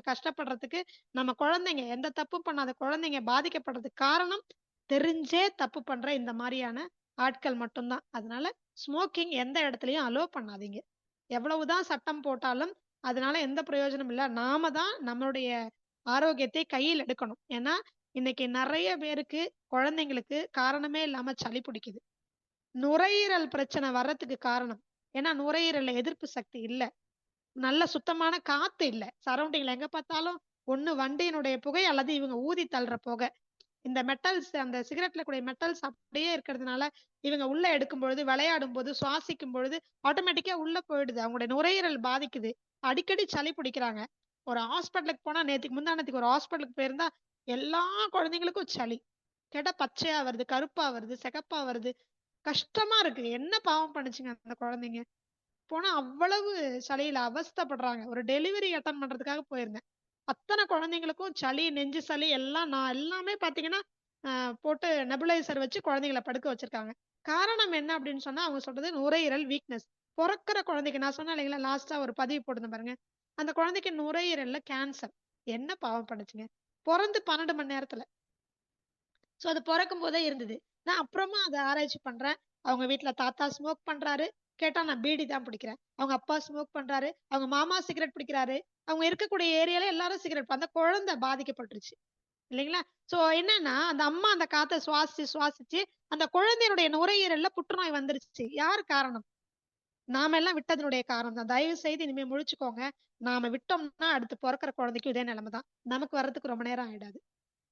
கஷ்டப்படுறதுக்கு, நம்ம குழந்தைங்க எந்த தப்பும் பண்ணாத குழந்தைங்க பாதிக்கப்படுறதுக்கு காரணம் தெரிஞ்சே தப்பு பண்ற இந்த மாரியான ஆட்கள் மட்டும் தான். அதனால ஸ்மோக்கிங் எந்த இடத்துலயும் அலோ பண்ணாதீங்க. எவ்வளவுதான் சட்டம் போட்டாலும் அதனால எந்த பிரயோஜனமும் இல்ல. நாம தான் நம்மளுடைய ஆரோக்கியத்தை கையில் எடுக்கணும். ஏன்னா, இன்னைக்கு நெறைய பேருக்கு குழந்தைங்களுக்கு காரணமே இல்லாம சளி பிடிக்குது. நுரையீரல் பிரச்சனை வர்றதுக்கு காரணம். ஏன்னா நுரையீரல்ல எதிர்ப்பு சக்தி இல்ல. நல்ல சுத்தமான காத்து இல்ல. சரவுண்டிங்ல எங்க பார்த்தாலும் ஒண்ணு வண்டியினுடைய புகை அல்லது இவங்க ஊதி தள்ளுற புகை. இந்த மெட்டல்ஸ் அந்த சிகரெட்ல கூடிய மெட்டல்ஸ் அப்படியே இருக்கிறதுனால, இவங்க உள்ள எடுக்கும்பொழுது, விளையாடும்போது, சுவாசிக்கும் பொழுது ஆட்டோமேட்டிக்கா உள்ள போயிடுது. அவங்களுடைய நுரையீரல் பாதிக்குது. அடிக்கடி சளி பிடிக்கிறாங்க. ஒரு ஹாஸ்பிட்டலுக்கு போனா நேத்துக்கு முந்தா நேத்துக்கு ஒரு ஹாஸ்பிட்டலுக்கு போயிருந்தா, எல்லா குழந்தைங்களுக்கும் சளி. கேட்டா பச்சையா வருது, கருப்பா வருது, சிகப்பா வருது. கஷ்டமா இருக்கு. என்ன பாவம் பண்ணுச்சுங்க அந்த குழந்தைங்க? போனா அவ்வளவு சளியில அவஸ்தைப்படுறாங்க. ஒரு டெலிவரி அட்டெண்ட் பண்றதுக்காக போயிருந்தேன். அத்தன குழந்தைங்களுக்கும் சளி, நெஞ்சு சளி எல்லாம் எல்லாமே பார்த்தீங்கன்னா, அ போட்டு நெபுலைசர் வச்சு குழந்தைங்கள படுக்க வச்சிருக்காங்க. காரணம் என்ன அப்படின்னு சொன்னா, அவங்க சொல்றது நுரையீரல் வீக்னஸ். பொறக்கிற குழந்தைக்கு நான் சொன்னேன் இல்லைங்களா, லாஸ்ட்டா ஒரு பதிவு போட்டிருந்தேன் பாருங்க. அந்த குழந்தைக்கு நுரையீரல்ல கேன்சர். என்ன பாவம் பண்ணுச்சுங்க? பொறந்து 12 மணி நேரத்துல. சோ அது பொறக்கும்போதே இருந்தது. நான் அப்புறமா அத ஆராய்ச்சி பண்றேன். அவங்க வீட்ல தாத்தா ஸ்மோக் பண்றாரு. கேட்டா நான் பீடி தான் பிடிக்கிறேன். அவங்க அப்பா ஸ்மோக் பண்றாரு. அவங்க மாமா சிகரெட் பிடிக்கிறாரு. அவங்க இருக்கக்கூடிய ஏரியால எல்லாரும் சிகரெட் அந்த குழந்தை பாதிக்கப்பட்டுருச்சு. இல்லைங்களா? சோ என்னன்னா, அந்த அம்மா அந்த காத்த சுவாசிச்சு, சுவாசிச்சு அந்த குழந்தையினுடைய நுரையீரல்ல புற்றுநோய் வந்துருச்சு. யார் காரணம்? நாம எல்லாம் விட்டதனுடைய காரணம் தான். தயவு செய்து இனிமே முழிச்சுக்கோங்க. நாம விட்டோம்னா அடுத்து பொறக்கிற குழந்தைக்கும் இதே நிலைமை தான். நமக்கு வர்றதுக்கு ரொம்ப நேரம் ஆயிடாது.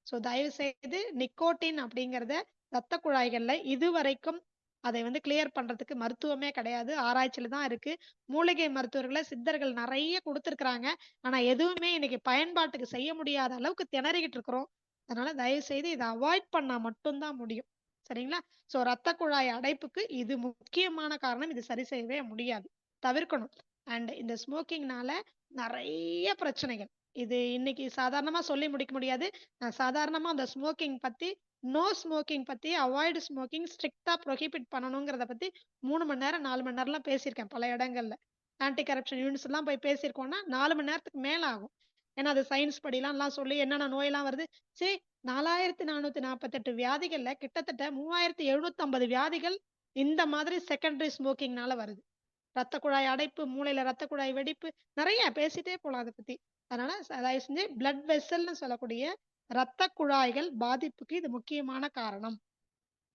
சோ தயவு செய்து நிக்கோட்டின் அப்படிங்கிறத ரத்த குழாய்கள்ல இதுவரைக்கும் அதை வந்து கிளியர் பண்றதுக்கு மருத்துவமே கிடையாது. ஆராய்ச்சியில தான் இருக்கு. மூலிகை மருத்துவர்கள சித்தர்கள் நெறைய குடுத்திருக்கிறாங்க. ஆனா எதுவுமே இன்னைக்கு பயன்பாட்டுக்கு செய்ய முடியாத அளவுக்கு திணறிக்கிட்டு இருக்கிறோம். அதனால தயவு செய்து இத அவாய்ட் பண்ணா மட்டும் தான் முடியும். சரிங்களா? சோ ரத்த குழாய் அடைப்புக்கு இது முக்கியமான காரணம். இது சரி செய்யவே முடியாது. தவிர்க்கணும். அண்ட் இந்த ஸ்மோக்கிங்னால நெறைய பிரச்சனைகள். இது இன்னைக்கு சாதாரணமா சொல்லி முடிக்க முடியாது. நான் சாதாரணமா அந்த ஸ்மோக்கிங் பத்தி, நோ ஸ்மோக்கிங் பத்தி, அவாய்ட் ஸ்மோக்கிங் ஸ்ட்ரிக்ட்டா ப்ரோஹிபிட் பண்ணணுங்கிறத பத்தி 3 மணி நேரம், 4 மணி நேரம்லாம் பேசியிருக்கேன் பல இடங்கள்ல. ஆன்டி கரப்ஷன் யூனிட்ஸ்லாம் போய் பேசியிருக்கோம்னா, 4 மணி நேரத்துக்கு மேல ஆகும். ஏன்னா, அது சயின்ஸ் படிலாம் சொல்லி என்னென்ன நோயெல்லாம் வருது. 4448 வியாதிகள்ல கிட்டத்தட்ட 3750 வியாதிகள் இந்த மாதிரி செகண்டரி ஸ்மோக்கிங்னால வருது. ரத்த குழாய் அடைப்பு, மூளையில ரத்த குழாய் வெடிப்பு, நெறைய பேசிட்டே போலாம் அத பத்தி. அதனால தயவு செஞ்சு பிளட் வெசல்ன்னு சொல்லக்கூடிய ரத்த குழாய்கள் பாதிப்புக்கு இது முக்கியமான காரணம்.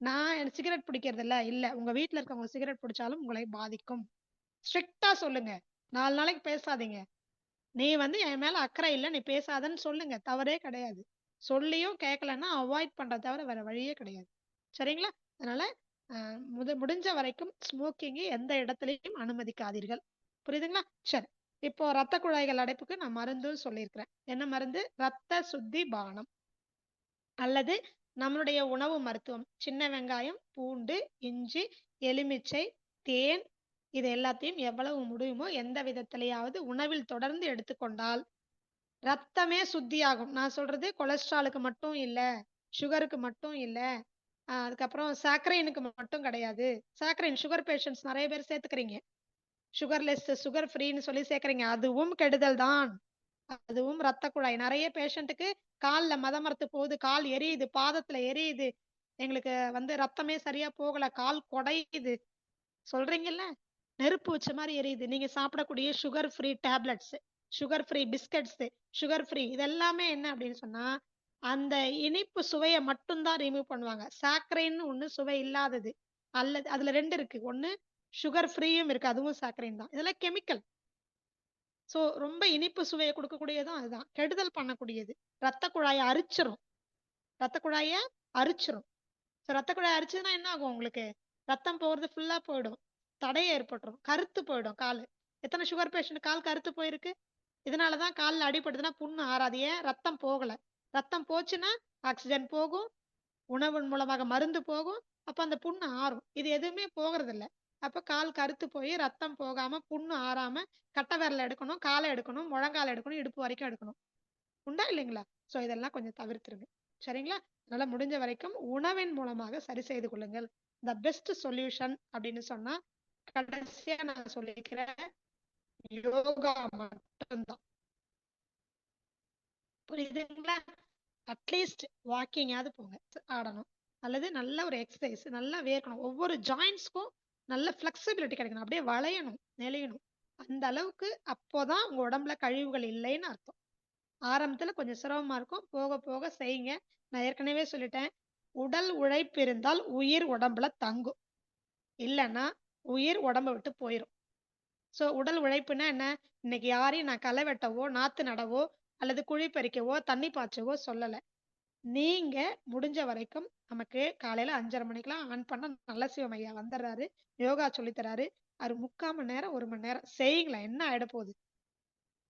நான் சிகரெட் பிடிக்கிறதில்ல. இல்ல. உங்க வீட்ல இருக்கவங்க சிகரெட் பிடிச்சாலும் உங்களை பாதிக்கும். ஸ்ட்ரிக்ட்டா சொல்லுங்க. 4 நாளைக்கு பேசாதீங்க. நீ வந்து என் மேல அக்கறை இல்ல. நீ பேசாதன்னு சொல்லுங்க. தவறே கிடையாது. சொல்லியும் கேட்கலன்னா அவாய்ட் பண்றத தவிர வேற வழியே கிடையாது. சரிங்களா? அதனால முடிஞ்ச வரைக்கும் ஸ்மோக்கிங் எந்த இடத்துலயும் அனுமதிக்காதீர்கள். புரியுதுங்களா? சரி. இப்போ ரத்த குழாய்கள் அடைப்புக்கு நான் மருந்து சொல்லியிருக்கிறேன். என்ன மருந்து? ரத்த சுத்தி பானம் அல்லது நம்மளுடைய உணவு மருத்துவம். சின்ன வெங்காயம், பூண்டு, இஞ்சி, எலுமிச்சை, தேன் இது எல்லாத்தையும் எவ்வளவு முடியுமோ எந்த விதத்திலேயாவது உணவில் தொடர்ந்து எடுத்துக்கொண்டால் ரத்தமே சுத்தியாகும். நான் சொல்றது கொலஸ்ட்ராலுக்கு மட்டும் இல்ல, சுகருக்கு மட்டும் இல்ல, அதுக்கப்புறம் சாக்கரைனுக்கு மட்டும் கிடையாது. சாக்கரைன் சுகர் பேஷண்ட்ஸ் நெறைய பேர் சேர்த்துக்கிறீங்க. சுகர்லெஸ், சுகர் ஃப்ரீன்னு சொல்லி சேர்க்கிறீங்க. அதுவும் கெடுதல் தான். அதுவும் ரத்த குழாய். நெறைய பேஷண்ட்டுக்கு கால்ல மதமரத்து போகுது, கால் எரியுது, பாதத்துல எரியுது. எங்களுக்கு ரத்தமே சரியா போகல, கால் கொடையுது. சொல்றீங்கல்ல? நெருப்பு வச்ச மாரி எரியுது. நீங்க சாப்பிடக்கூடிய sugar free tablets, sugar free biscuits, sugar free இது எல்லாமே என்ன அப்படின்னு சொன்னா, அந்த இனிப்பு சுவைய மட்டும் தான் ரிமூவ் பண்ணுவாங்க. சாக்கரைன்னு ஒண்ணு சுவை இல்லாதது. அல்லது அதுல 2 இருக்கு. ஒண்ணு சுகர் ஃப்ரீயும் இருக்கு. அதுவும் சாக்கரைன் தான். இதெல்லாம் கெமிக்கல். சோ ரொம்ப இனிப்பு சுவைய குடுக்கக்கூடியதும் அதுதான். கெடுதல் பண்ணக்கூடியது. ரத்த குழாய அரிச்சிரும். ரத்த குழாய அரிச்சிரும். ரத்த குழாய் அரிச்சதுன்னா என்ன ஆகும் உங்களுக்கு? ரத்தம் போறது ஃபுல்லா போயிடும். தடை ஏற்பட்டுரும். கருத்து போயிடும் காலு. எத்தன சுகர் பேஷண்ட் கால் கருத்து போயிருக்கு? இதனால தான் கால்ல அடிபடுதுன்னா புண்ணு ஆறாது. ஏன்? ரத்தம் போகல. ரத்தம் போச்சுன்னா ஆக்ஸிஜன் போகும். உணவின் மூலமாக மருந்து போகும். அப்ப அந்த புண்ணு ஆறும். இது எதுவுமே போகறதில்ல. அப்ப கால் கருத்து போய் ரத்தம் போகாம, புண்ணு ஆறாம கட்டை விரல எடுக்கணும், கால எடுக்கணும், முழங்கால் எடுக்கணும், இடுப்பு வரைக்கும் எடுக்கணும். உண்டா இல்லைங்களா? சோ இதெல்லாம் கொஞ்சம் தவிர்த்துருங்க. சரிங்களா? அதனால முடிஞ்ச வரைக்கும் உணவின் மூலமாக சரி செய்து கொள்ளுங்கள். த பெஸ்ட் சொல்யூஷன் அப்படின்னு சொன்னா, கடைசியா நான் சொல்லிக்கிறேன் யோகா மட்டும்தான். புரியுதுங்களா? அட்லீஸ்ட் வாக்கிங்காவது போங்க. ஆடணும். அல்லது நல்ல ஒரு எக்சர்சைஸ் நல்லா வேர்க்கணும். ஒவ்வொரு ஜாயிண்ட்ஸ்க்கும் நல்ல ஃப்ளெக்சிபிலிட்டி கிடைக்கணும். அப்படியே வளையணும், நெளியணும். அந்த அளவுக்கு அப்போதான் உங்க உடம்புல கழிவுகள் இல்லைன்னு அர்த்தம். ஆரம்பத்துல கொஞ்சம் சிரமமா இருக்கும். போக போக செய்யுங்க. நான் ஏற்கனவே சொல்லிட்டேன். உடல் உழைப்பு இருந்தால் உயிர் உடம்புல தங்கும். இல்லன்னா உயிர் உடம்ப விட்டு போயிரும். சோ உடல் உழைப்புன்னா என்ன? இன்னைக்கு யாரையும் நான் களை வெட்டவோ, நாத்து நடவோ, அல்லது குழி பறிக்கவோ, தண்ணி பாய்ச்சவோ சொல்லல. நீங்க முடிஞ்ச வரைக்கும் நமக்கு காலையில 5:30 மணிக்கெல்லாம் ஆன் பண்ண நல்லசிவம் ஐயா வந்துடுறாரு. யோகா சொல்லித் தராரு. அவரு 3/4 மணி நேரம், 1 மணி நேரம் செய்யுங்களேன். என்ன ஆயிடப் போகுது?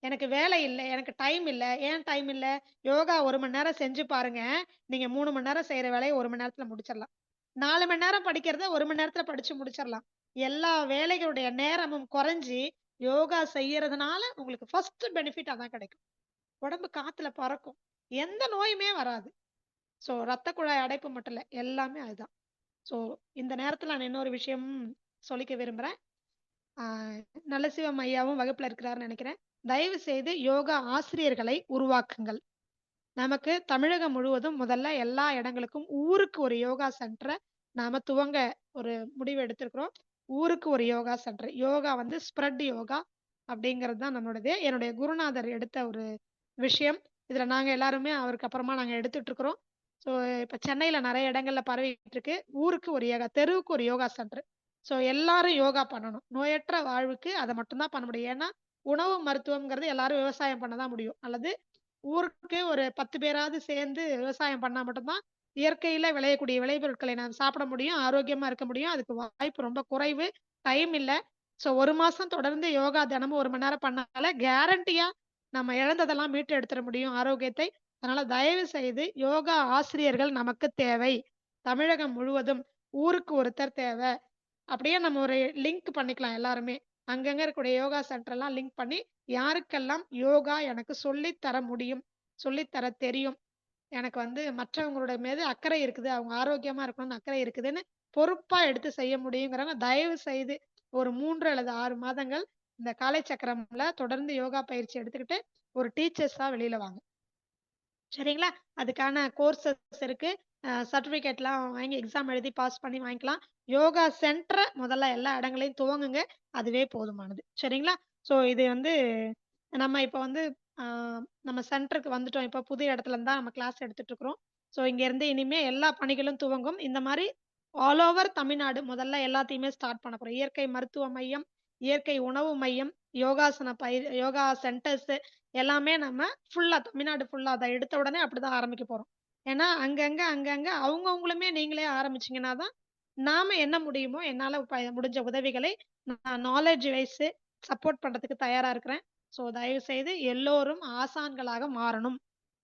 எனக்கு வேலை இல்ல, எனக்கு டைம் இல்ல. ஏன் டைம் இல்ல? யோகா 1 மணி நேரம் செஞ்சு பாருங்க. நீங்க 3 மணி நேரம் செய்யற வேலைய 1 மணி நேரத்துல முடிச்சிடலாம். 4 மணி நேரம் படிக்கிறத 1 மணி நேரத்துல படிச்சு முடிச்சிடலாம். எல்லா வேலைகளுடைய நேரமும் குறைஞ்சு யோகா செய்யறதுனால உங்களுக்கு ஃபர்ஸ்ட் பெனிஃபிட் அதான் கிடைக்கும். உடம்பு காத்துல பறக்கும். எந்த நோயுமே வராது. சோ ரத்த குழாய் அடைப்பு மட்டும் இல்ல. எல்லாமே அதுதான். சோ இந்த நேரத்துல நான் இன்னொரு விஷயம் சொல்லிக்க விரும்புறேன். நல்லசிவம் ஐயாவும் வகுப்புல இருக்கிறாருன்னு நினைக்கிறேன். தயவு செய்து யோகா ஆசிரியர்களை உருவாக்குங்கள். நமக்கு தமிழகம் முழுவதும் முதல்ல எல்லா இடங்களுக்கும் ஊருக்கு ஒரு யோகா சென்டரை நாம துவங்க ஒரு முடிவு எடுத்திருக்கிறோம். ஊருக்கு ஒரு யோகா சென்டர். யோகா ஸ்ப்ரெட் யோகா அப்படிங்கிறது தான் நம்மளுடைய என்னுடைய குருநாதர் எடுத்த ஒரு விஷயம். இதுல நாங்க எல்லாருமே அவருக்கு அப்புறமா நாங்க எடுத்துட்டு இருக்கிறோம். ஸோ இப்ப சென்னையில நிறைய இடங்கள்ல பரவிட்டு இருக்கு. ஊருக்கு ஒரு யோகா, தெருவுக்கு ஒரு யோகா சென்டர். ஸோ எல்லாரும் யோகா பண்ணணும். நோயற்ற வாழ்வுக்கு அதை மட்டும்தான் பண்ண முடியும். ஏன்னா உணவு மருத்துவம்ங்கிறது எல்லாரும் விவசாயம் பண்ணதான் முடியும். அல்லது ஊருக்கு ஒரு 10 பேராவது சேர்ந்து விவசாயம் பண்ணா மட்டும்தான் இயற்கையில விளையக்கூடிய விளைபொருட்களை நாம் சாப்பிட முடியும். ஆரோக்கியமா இருக்க முடியும். அதுக்கு வாய்ப்பு ரொம்ப குறைவு. டைம் இல்ல. சோ 1 மாசம் தொடர்ந்து யோகா தினமும் 1 மணி நேரம் பண்ணால கேரண்டியா நம்ம இழந்ததெல்லாம் மீட்டு எடுத்துட முடியும் ஆரோக்கியத்தை. அதனால தயவு செய்து யோகா ஆசிரியர்கள் நமக்கு தேவை. தமிழகம் முழுவதும் ஊருக்கு ஒருத்தர் தேவை. அப்படியே நம்ம ஒரு லிங்க் பண்ணிக்கலாம் எல்லாருமே. அங்கங்க இருக்கக்கூடிய யோகா சென்டர் எல்லாம் லிங்க் பண்ணி யாருக்கெல்லாம் யோகா எனக்கு சொல்லித் தர முடியும், சொல்லித் தர தெரியும், எனக்கு மற்றவங்களோட மீது அக்கறை இருக்குது, அவங்க ஆரோக்கியமா இருக்கணும்னு அக்கறை இருக்குதுன்னு பொறுப்பா எடுத்து செய்ய முடியுங்கிறவங்க தயவு செய்து ஒரு 3 அல்லது 6 மாதங்கள் இந்த காலை சக்கரம்ல தொடர்ந்து யோகா பயிற்சி எடுத்துக்கிட்டு ஒரு டீச்சர்ஸா வெளியில வாங்க. சரிங்களா? அதுக்கான கோர்சஸ் இருக்கு. சர்டிபிகேட்லாம் வாங்கி எக்ஸாம் எழுதி பாஸ் பண்ணி வாங்கிக்கலாம். யோகா சென்டர முதல்ல எல்லா இடங்களையும் துவங்குங்க. அதுவே போதுமானது. சரிங்களா? ஸோ இது நம்ம இப்ப அ நம்ம சென்டருக்கு வந்துட்டோம். இப்ப புது இடத்துல இருந்து தான் நம்ம கிளாஸ் எடுத்துட்டு இருக்கிறோம். ஸோ இங்க இருந்து இனிமே எல்லா பணிகளும் துவங்கும். இந்த மாரி ஆல் ஓவர் தமிழ்நாடு முதல்ல எல்லாத்தையுமே ஸ்டார்ட் பண்ண போறோம். இயற்கை மருத்துவ மையம், இயற்கை உணவு மையம், யோகா சென்டர்ஸ் எல்லாமே நம்ம ஃபுல்லா தமிழ்நாடு ஃபுல்லா அத எடுத்த உடனே அப்படிதான் ஆரம்பிக்க போறோம். ஏன்னா, அங்கங்க அவங்கவங்களுமே நீங்களே ஆரம்பிச்சீங்கன்னா தான், நாம என்ன முடியுமோ என்னால முடிஞ்ச உதவிகளை நான் நாலேட்ஜ் வைஸ் சப்போர்ட் பண்றதுக்கு தயாரா இருக்கிறேன். ஸோ தயவு செய்து எல்லோரும் ஆசான்களாக மாறணும்.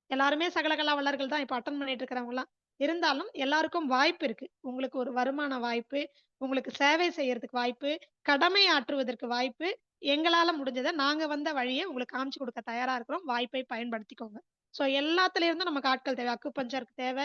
எல்லாருமே சகலகலா வல்லர்கள் தான் இப்ப அட்டெண்ட் பண்ணிட்டு இருக்கிறவங்கலாம். இருந்தாலும் எல்லாருக்கும் வாய்ப்பு இருக்கு. உங்களுக்கு ஒரு வருமான வாய்ப்பு, உங்களுக்கு சேவை செய்யறதுக்கு வாய்ப்பு, கடமை ஆற்றுவதற்கு வாய்ப்பு. எங்களால முடிஞ்சத நாங்க வந்த வழிய உங்களுக்கு காமிச்சு குடுக்க தயாரா இருக்கிறோம். வாய்ப்பை பயன்படுத்திக்கோங்க. ஸோ எல்லாத்துல இருந்தும் நமக்கு ஆட்கள் தேவை. அக்குபஞ்சருக்கு தேவ,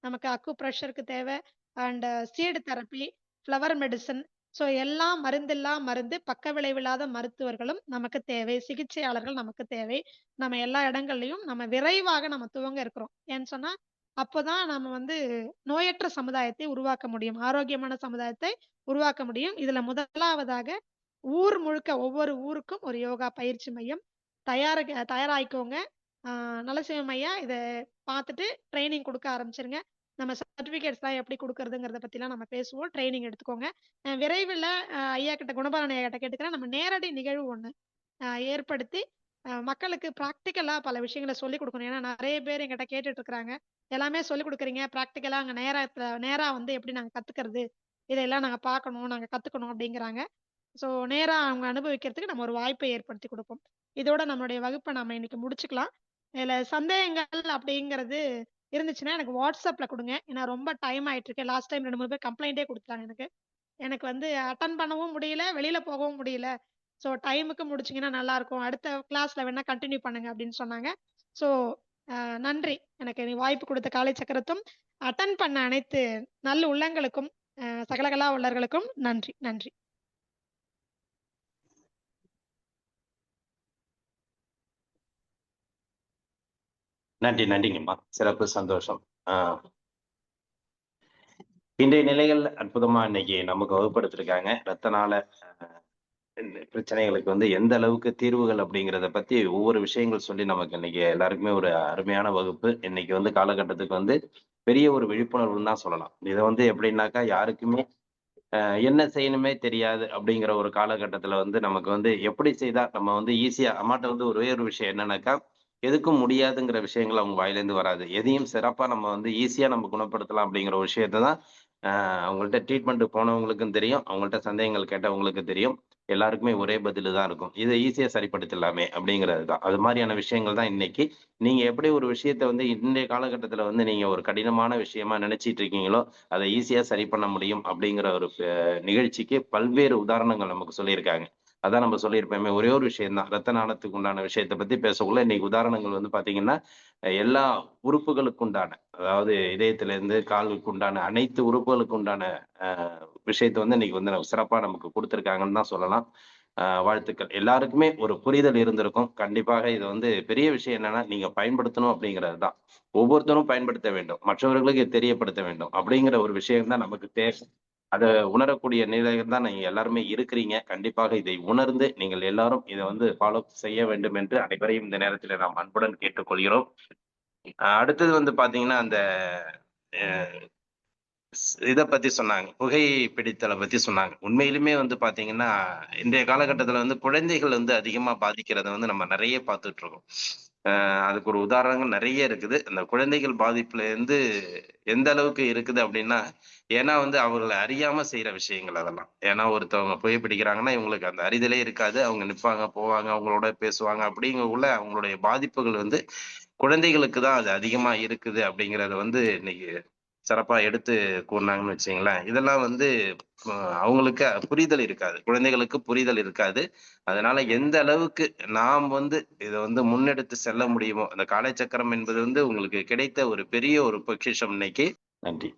நமக்கு அக்குப்ரெஷருக்கு தேவ, and seed therapy, flower medicine. So எல்லாம் மருந்தில்லா மருந்து, பக்க விளைவில்லாத மருத்துவர்களும் நமக்கு தேவை. சிகிச்சையாளர்கள் நமக்கு தேவை. நம்ம எல்லா இடங்கள்லயும் நம்ம விரைவாக நம்ம துவங்க இருக்கிறோம். ஏன்னு சொன்னா, அப்பதான் நம்ம வந்து நோயற்ற சமுதாயத்தை உருவாக்க முடியும். ஆரோக்கியமான சமுதாயத்தை உருவாக்க முடியும். இதுல முதலாவதாக ஊர் முழுக்க ஒவ்வொரு ஊருக்கும் ஒரு யோகா பயிற்சி மையம் தயாராயிக்கோங்க. ஆ நலசிவம் ஐயா இத பார்த்துட்டு ட்ரெய்னிங் குடுக்க ஆரம்பிச்சுருங்க. நம்ம சர்டிபிகேட்ஸ்லாம் எப்படி குடுக்கறதுங்கிறத பத்திலாம் நம்ம பேசுவோம். ட்ரெய்னிங் எடுத்துக்கோங்க. விரைவில ஐயா கிட்ட குணபாலன் ஐயா கிட்ட கேட்டுக்கிறேன். நம்ம நேரடி நிகழ்வு ஒண்ணு ஏற்படுத்தி மக்களுக்கு பிராக்டிகலா பல விஷயங்கள சொல்லிக் குடுக்கணும். ஏன்னா நெறைய பேர் என்கிட்ட கேட்டுட்டு இருக்கிறாங்க. எல்லாமே சொல்லிக் குடுக்குறீங்க. பிராக்டிகலா அங்க நேரா வந்து எப்படி நாங்க கத்துக்கிறது? இதெல்லாம் நாங்க பார்க்கணும், நாங்க கத்துக்கணும் அப்படிங்கிறாங்க. ஸோ நேரா அவங்க அனுபவிக்கிறதுக்கு நம்ம ஒரு வாய்ப்பை ஏற்படுத்தி குடுப்போம். இதோட நம்மளுடைய வகுப்ப நாம இன்னைக்கு முடிச்சுக்கலாம். இதுல சந்தேகங்கள் அப்படிங்கிறது இருந்துச்சுன்னா எனக்கு WhatsAppல குடுங்க. ஏன்னா ரொம்ப டைம் ஆயிட்டு இருக்கு. லாஸ்ட் டைம் 2, 3 பேர் கம்ப்ளைண்டே குடுத்துட்டாங்க எனக்கு. எனக்கு வந்து அட்டெண்ட் பண்ணவும் முடியல, வெளியில போகவும் முடியல. ஸோ டைமுக்கு முடிச்சீங்கன்னா நல்லாருக்கும். அடுத்த கிளாஸ்ல வேணா கன்டின்யூ பண்ணுங்க அப்படின்னு சொன்னாங்க. ஸோ நன்றி. எனக்கு நீ வாய்ப்பு குடுத்த காலை சக்கரத்தும், அட்டெண்ட் பண்ண அனைத்து நல்ல உள்ளங்களுக்கும், சகலகலா வல்லர்களுக்கும் நன்றி, நன்றி. நன்றிங்கம்மா. சிறப்பு, சந்தோஷம். இன்றைய நிலைகள் அற்புதமா இன்னைக்கு நமக்கு வகுப்படுத்திருக்காங்க. ரத்த நாள இந்த பிரச்சனைகளுக்கு வந்து எந்த அளவுக்கு தீர்வுகள் அப்படிங்கிறத பத்தி ஒவ்வொரு விஷயங்கள் சொல்லி நமக்கு இன்னைக்கு எல்லாருக்குமே ஒரு அருமையான வகுப்பு. இன்னைக்கு வந்து காலகட்டத்துக்கு வந்து பெரிய ஒரு விழிப்புணர்வுன்னு தான் சொல்லலாம். இத வந்து எப்படின்னாக்கா யாருக்குமே என்ன செய்யணுமே தெரியாது அப்படிங்கிற ஒரு காலகட்டத்துல வந்து நமக்கு வந்து எப்படி செய்தா நம்ம வந்து ஈஸியா அம்மாட்ட வந்து ஒரே ஒரு விஷயம் என்னன்னாக்கா, எதுக்கும் முடியாதுங்கிற விஷயங்கள் அவங்க வாயிலேருந்து வராது. எதையும் சிறப்பா நம்ம வந்து ஈஸியா நம்ம குணப்படுத்தலாம் அப்படிங்கிற ஒரு விஷயத்த தான் அவங்கள்ட்ட ட்ரீட்மெண்ட் போனவங்களுக்கும் தெரியும். அவங்கள்ட்ட சந்தேகங்கள் கேட்டவங்களுக்கும் தெரியும். எல்லாருக்குமே ஒரே பதிலு தான் இருக்கும். இத ஈஸியா சரிப்படுத்திடலாமே அப்படிங்கிறது தான். அது மாரியான விஷயங்கள் தான் இன்னைக்கு. நீங்க எப்படி ஒரு விஷயத்த வந்து இன்றைய காலகட்டத்தில வந்து நீங்க ஒரு கடினமான விஷயமா நினைச்சிட்டு இருக்கீங்களோ, அத ஈஸியா சரி பண்ண முடியும் அப்படிங்கிற ஒரு நிகழ்ச்சிக்கு பல்வேறு உதாரணங்கள் நமக்கு சொல்லியிருக்காங்க. அதான் நம்ம சொல்லியிருப்போமே, ஒரே ஒரு விஷயம் தான். ரத்த நாளத்துக்கு உண்டான விஷயத்த பத்தி பேசக்குள்ள இன்னைக்கு உதாரணங்கள் வந்து பார்த்தீங்கன்னா, எல்லா உறுப்புகளுக்கு உண்டான, அதாவது இதயத்திலிருந்து காலுக்கு உண்டான அனைத்து உறுப்புகளுக்கு உண்டான அ விஷயத்த வந்து இன்னைக்கு வந்து சிறப்பா நமக்கு குடுத்துருக்காங்கன்னு தான் சொல்லலாம். வாழ்த்துக்கள். எல்லாருக்குமே ஒரு புரிதல் இருந்திருக்கும். கண்டிப்பாக இது வந்து பெரிய விஷயம் என்னன்னா, நீங்க பயன்படுத்தணும் அப்படிங்கிறது தான். ஒவ்வொருத்தரும் பயன்படுத்த வேண்டும். மற்றவர்களுக்கு தெரியப்படுத்த வேண்டும். அப்படிங்கிற ஒரு விஷயம் தான் நமக்கு தேவை. அத உணரக்கூடிய நிலையில் தான் நீங்க எல்லாருமே இருக்கிறீங்க. கண்டிப்பாக இதை உணர்ந்து நீங்கள் எல்லாரும் இத வந்து ஃபாலோ செய்ய வேண்டும் என்று அனைவரையும் இந்த நேரத்தில நாம் அன்புடன் கேட்டுக்கொள்கிறோம். அடுத்தது வந்து பார்த்தீங்கன்னா, அந்த அ இத பத்தி சொன்னாங்க. புகை பிடித்தல பத்தி சொன்னாங்க. உண்மையிலுமே வந்து பார்த்தீங்கன்னா, இன்றைய காலகட்டத்தில வந்து குழந்தைகள் வந்து அதிகமா பாதிக்கிறத வந்து நம்ம நெறைய பார்த்துட்டு இருக்கோம். அதுக்கு ஒரு உதாரணங்கள் நெறைய இருக்குது. அந்த குழந்தைகள் பாதிப்புல இருந்து எந்த அளவுக்கு இருக்குது அப்டின்னா, ஏன்னா வந்து அவர்கள அறியாம செய்ற விஷயங்கள் அதெல்லாம். ஏன்னா ஒருத்தவங்க புகைப்பிடிக்கிறாங்கன்னா, இவங்களுக்கு அந்த அறிதலே இருக்காது. அவங்க நிப்பாங்க, போவாங்க, அவங்களோட பேசுவாங்க. அப்படிங்கக்குள்ள அவங்களுடைய பாதிப்புகள் வந்து குழந்தைகளுக்கு தான் அது அதிகமா இருக்குது அப்படிங்கிறத வந்து இன்னைக்கு சிறப்பா எடுத்து கூறுனாங்கன்னு வச்சுக்கங்களேன். இதெல்லாம் வந்து அ அவங்களுக்கு புரிதல் இருக்காது. குழந்தைகளுக்கு புரிதல் இருக்காது. அதனால எந்த அளவுக்கு நாம் வந்து இத வந்து முன்னெடுத்து செல்ல முடியுமோ, அந்த காலை சக்கரம் என்பது வந்து உங்களுக்கு கிடைத்த ஒரு பெரிய ஒரு பொக்கிஷம் இன்னைக்கு. நன்றி.